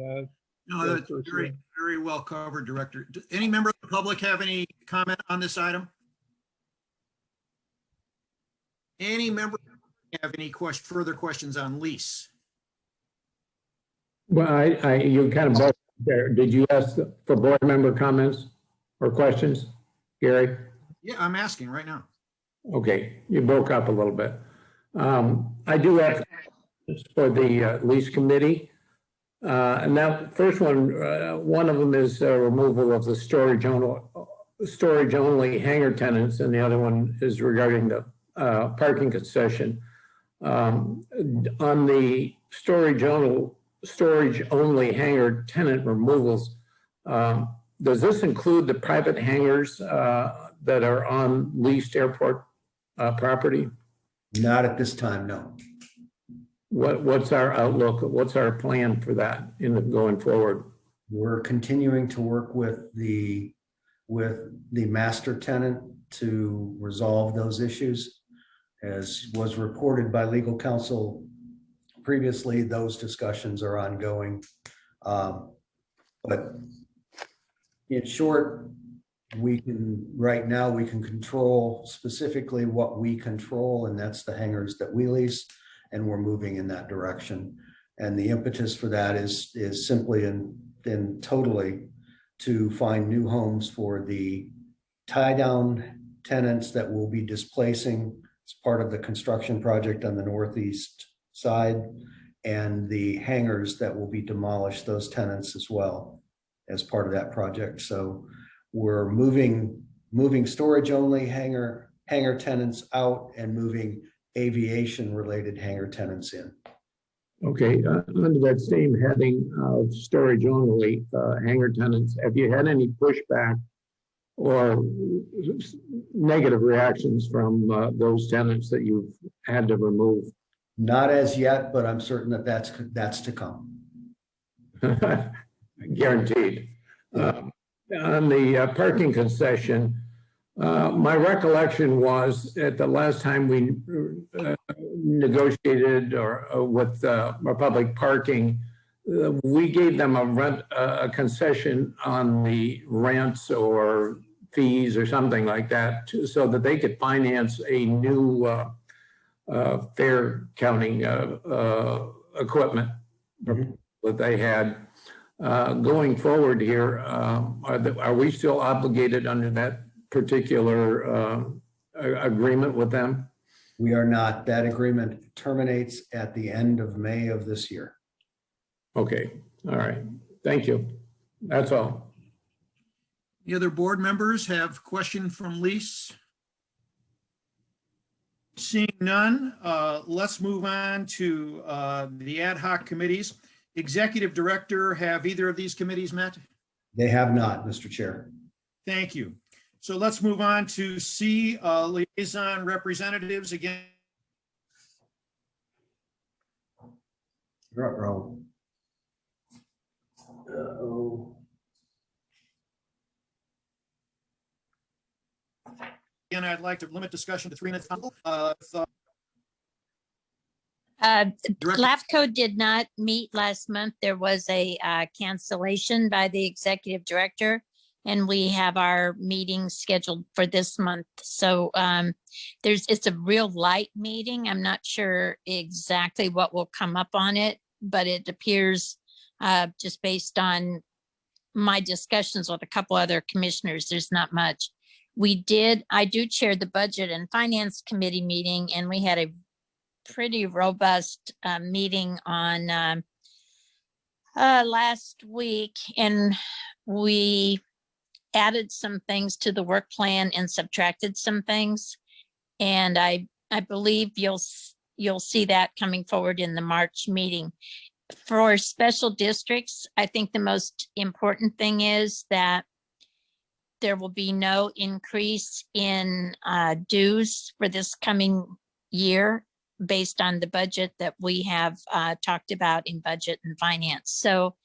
No, that's very, very well covered, Director. Does any member of the public have any comment on this item? Any member have any further questions on lease? Well, you kind of both there. Did you ask for board member comments or questions, Gary? Yeah, I'm asking right now. Okay, you broke up a little bit. I do have for the lease committee. And that first one of them is removal of the storage only hangar tenants, and the other one is regarding the parking concession. On the storage only hangar tenant removals, does this include the private hangars that are on leased airport property? Not at this time, no. What's our outlook? What's our plan for that going forward? We're continuing to work with the master tenant to resolve those issues. As was reported by legal counsel previously, those discussions are ongoing. But in short, right now we can control specifically what we control, and that's the hangars that we lease, and we're moving in that direction. And the impetus for that is simply and totally to find new homes for the tie-down tenants that will be displacing as part of the construction project on the northeast side, and the hangars that will be demolished, those tenants as well as part of that project. So we're moving storage only hangar tenants out and moving aviation related hangar tenants in. Okay, under that same heading of storage only hangar tenants, have you had any pushback or negative reactions from those tenants that you've had to remove? Not as yet, but I'm certain that that's to come. Guaranteed. On the parking concession, my recollection was at the last time we negotiated with Republic Parking, we gave them a concession on the rents or fees or something like that, so that they could finance a new fare counting equipment that they had. Going forward here, are we still obligated under that particular agreement with them? We are not. That agreement terminates at the end of May of this year. Okay, all right, thank you. That's all. The other board members have question from Lise? Seeing none, let's move on to the ad hoc committees. Executive Director, have either of these committees met? They have not, Mr. Chair. Thank you. So let's move on to C, liaison representatives again. Uh-oh. Uh-oh. Again, I'd like to limit discussion to 3 minutes. LAFCO did not meet last month. There was a cancellation by the executive director, and we have our meeting scheduled for this month. So it's a real light meeting. I'm not sure exactly what will come up on it, but it appears just based on my discussions with a couple other commissioners, there's not much. I do chair the Budget and Finance Committee meeting, and we had a pretty robust meeting on last week, and we added some things to the work plan and subtracted some things. And I believe you'll see that coming forward in the March meeting. For special districts, I think the most important thing is that there will be no increase in dues for this coming year based on the budget that we have talked about in Budget and Finance. So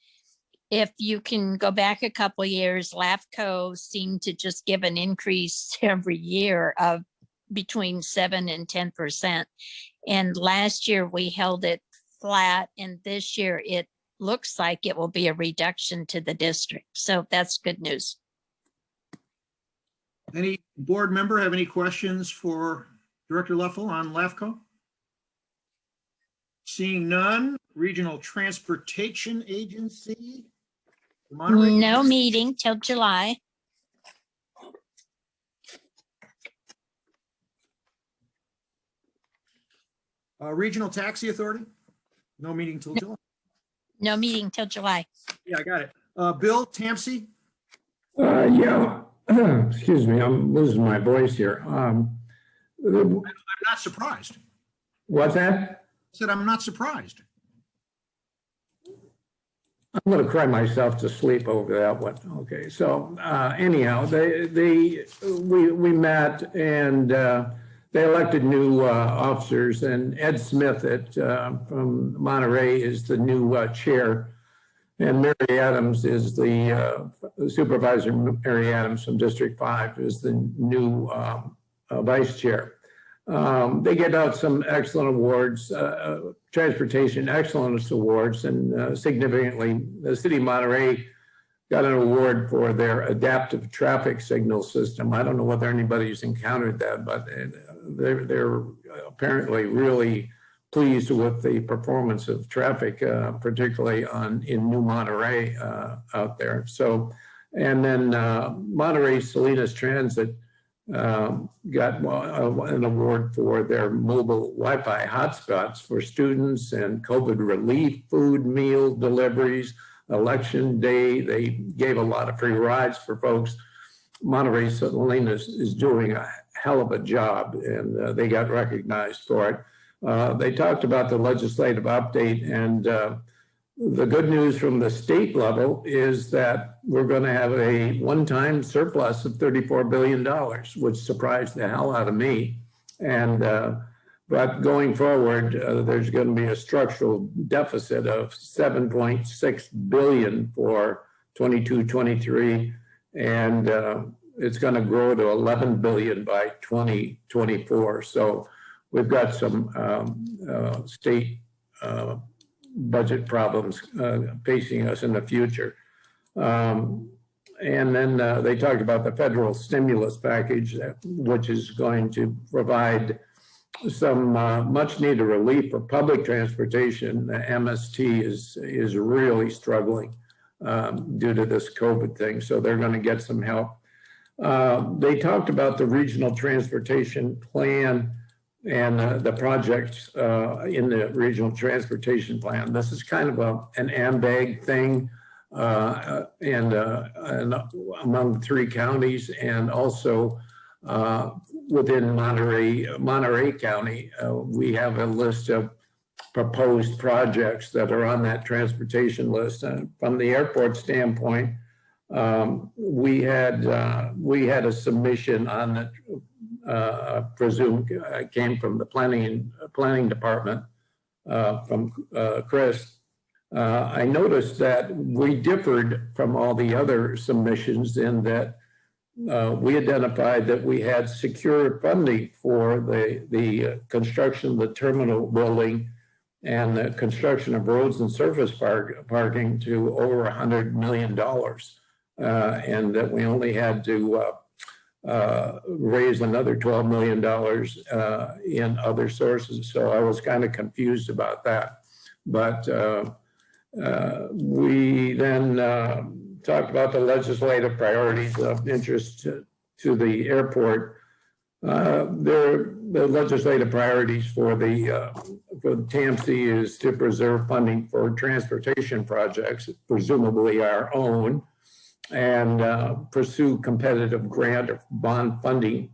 if you can go back a couple of years, LAFCO seemed to just give an increase every year of between 7 and 10%. And last year we held it flat, and this year it looks like it will be a reduction to the district. So that's good news. Any board member have any questions for Director Leffel on LAFCO? Seeing none, Regional Transportation Agency. Monterey. No meeting till July. Regional Taxi Authority. No meeting till July. No meeting till July. Yeah, I got it. Bill Tampsey. Yeah, excuse me, I'm losing my voice here. I'm not surprised. What's that? I said I'm not surprised. I'm going to cry myself to sleep over that one. Okay, so anyhow, we met, and they elected new officers, and Ed Smith from Monterey is the new chair, and Mary Adams is the supervisor. Mary Adams from District 5 is the new vice chair. They get out some excellent awards, Transportation Excellence Awards, and significantly, the city of Monterey got an award for their adaptive traffic signal system. I don't know whether anybody's encountered that, but they're apparently really pleased with the performance of traffic, particularly in New Monterey out there. So, and then Monterey Salinas Transit got an award for their mobile Wi-Fi hotspots for students and COVID relief, food, meal deliveries, election day. They gave a lot of free rides for folks. Monterey Salinas is doing a hell of a job, and they got recognized for it. They talked about the legislative update, and the good news from the state level is that we're going to have a one-time surplus of $34 billion, which surprised the hell out of me. And but going forward, there's going to be a structural deficit of $7.6 billion for 22-23, and it's going to grow to $11 billion by 2024. So we've got some state budget problems facing us in the future. And then they talked about the federal stimulus package, which is going to provide some much needed relief for public transportation. The MST is really struggling due to this COVID thing, so they're going to get some help. They talked about the regional transportation plan and the projects in the regional transportation plan. This is kind of an AMBAG thing. and among 3 counties, and also within Monterey County. We have a list of proposed projects that are on that transportation list. And from the airport standpoint, we had a submission on the presume came from the planning department from Chris. I noticed that we differed from all the other submissions in that we identified that we had secure funding for the construction of the terminal building and the construction of roads and surface parking to over $100 million. And that we only had to raise another $12 million in other sources. So I was kind of confused about that. But we then talked about the legislative priorities of interest to the airport. The legislative priorities for the TAMC is to preserve funding for transportation projects, presumably our own, and pursue competitive grant or bond funding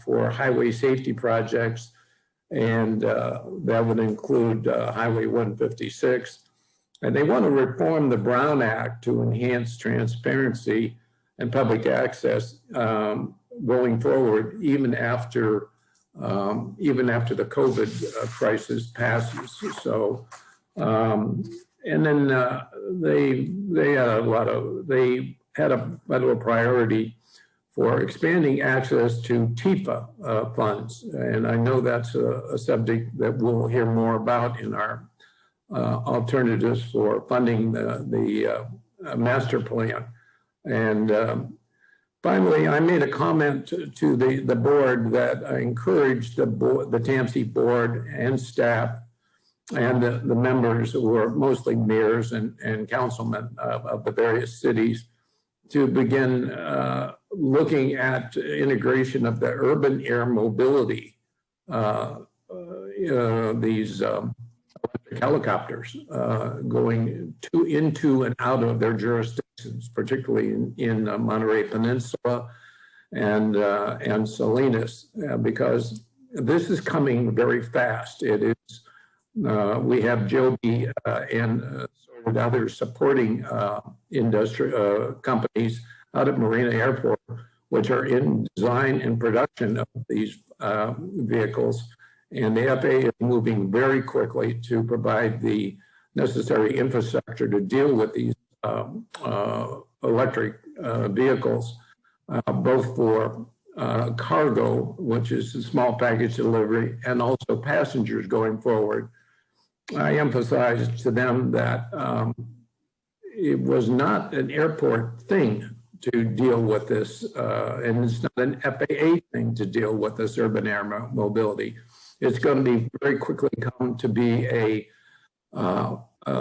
for highway safety projects. And that would include Highway 156. And they want to reform the Brown Act to enhance transparency and public access going forward, even after the COVID crisis passes. So, and then they had a federal priority for expanding access to TIFA funds. And I know that's a subject that we'll hear more about in our alternatives for funding the master plan. And finally, I made a comment to the board that I encouraged the TAMC board and staff and the members, who are mostly mayors and councilmen of the various cities, to begin looking at integration of the urban air mobility, these electric helicopters going into and out of their jurisdictions, particularly in Monterey Peninsula and Salinas, because this is coming very fast. It is. We have Joby and sort of other supporting industry companies out at Marina Airport, which are in design and production of these vehicles. And the FAA is moving very quickly to provide the necessary infrastructure to deal with these electric vehicles, both for cargo, which is a small package delivery, and also passengers going forward. I emphasized to them that it was not an airport thing to deal with this, and it's not an FAA thing to deal with this urban air mobility. It's going to be very quickly come to be a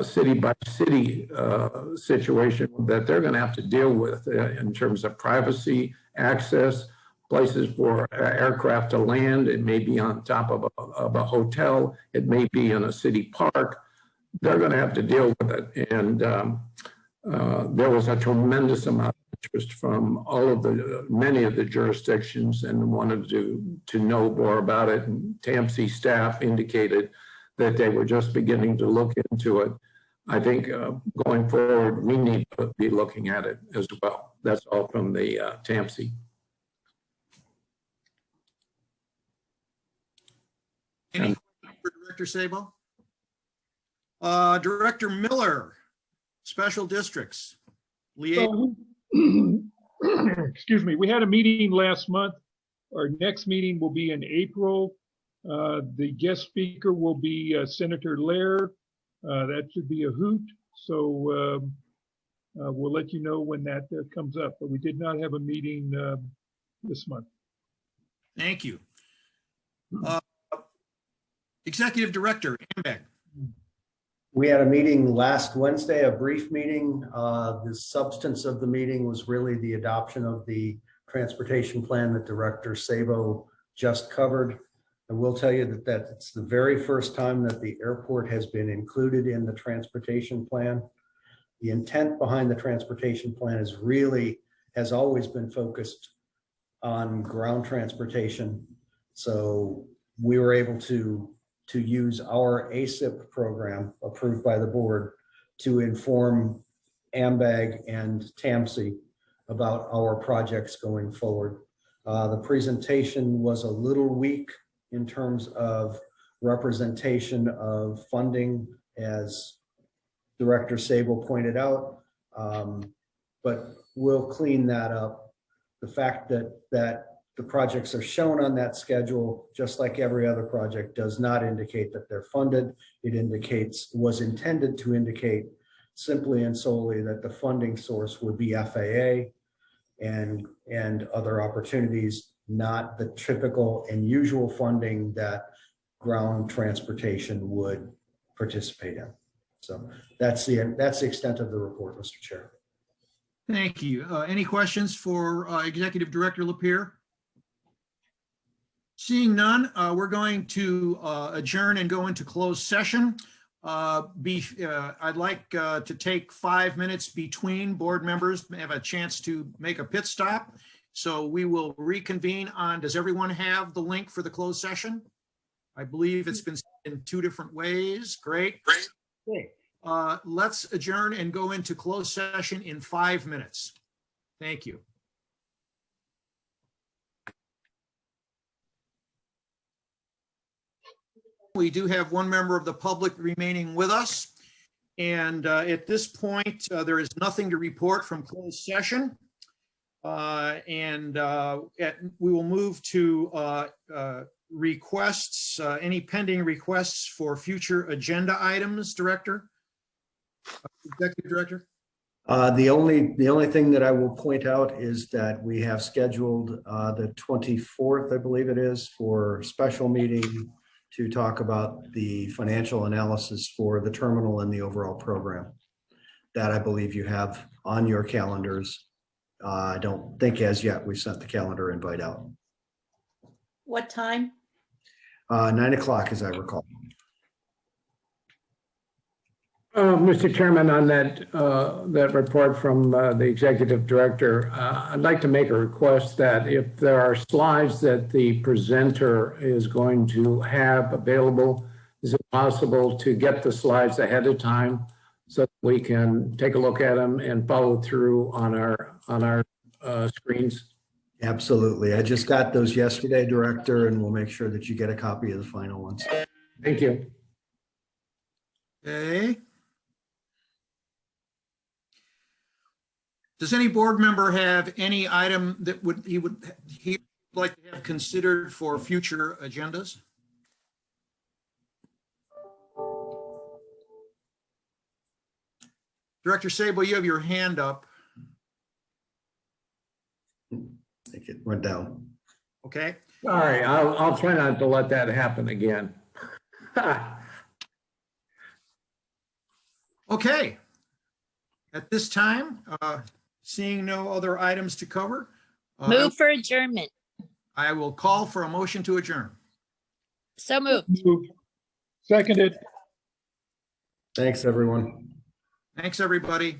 city by city situation that they're going to have to deal with in terms of privacy, access, places for aircraft to land. It may be on top of a hotel. It may be in a city park. They're going to have to deal with it. And there was a tremendous amount of interest from many of the jurisdictions, and wanted to know more about it. And TAMC staff indicated that they were just beginning to look into it. I think going forward, we need to be looking at it as well. That's all from the TAMC. Any questions for Director Sabo? Director Miller, Special Districts. So, excuse me, we had a meeting last month. Our next meeting will be in April. The guest speaker will be Senator Lair. That should be a hoot. So we'll let you know when that comes up. But we did not have a meeting this month. Thank you. Executive Director, Ambeg. We had a meeting last Wednesday, a brief meeting. The substance of the meeting was really the adoption of the transportation plan that Director Sabo just covered. I will tell you that it's the very first time that the airport has been included in the transportation plan. the intent behind the transportation plan has always been focused on ground transportation. So we were able to use our ASIP program approved by the board to inform AMBAG and TAMSI about our projects going forward. The presentation was a little weak in terms of representation of funding, as Director Sable pointed out, but we'll clean that up. The fact that the projects are shown on that schedule, just like every other project, does not indicate that they're funded. It was intended to indicate simply and solely that the funding source would be FAA and other opportunities, not the typical and usual funding that ground transportation would participate in. So that's the extent of the report, Mr. Chair. Thank you. Any questions for Executive Director Lapierre? Seeing none, we're going to adjourn and go into closed session. I'd like to take 5 minutes between board members, have a chance to make a pit stop. So we will reconvene on, does everyone have the link for the closed session? I believe it's been in 2 different ways. Great. Okay. Let's adjourn and go into closed session in 5 minutes. Thank you. We do have one member of the public remaining with us. And at this point, there is nothing to report from closed session. We will move to requests, any pending requests for future agenda items, Director? Executive Director? The only thing that I will point out is that we have scheduled the 24th, I believe it is, for special meeting to talk about the financial analysis for the terminal and the overall program. That I believe you have on your calendars. I don't think as yet we sent the calendar invite out. What time? 9 o'clock, as I recall. Mr. Chairman, on that report from the executive director, I'd like to make a request that if there are slides that the presenter is going to have available, is it possible to get the slides ahead of time so that we can take a look at them and follow through on our screens? Absolutely. I just got those yesterday, Director, and we'll make sure that you get a copy of the final ones. Thank you. Okay. Does any board member have any item that he would like to have considered for future agendas? Director Sable, you have your hand up. I think it went down. Okay. All right, I'll try not to let that happen again. Okay. At this time, seeing no other items to cover, Move for adjournment. I will call for a motion to adjourn. So moved. Moved. Seconded. Thanks, everyone. Thanks, everybody.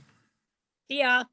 See ya.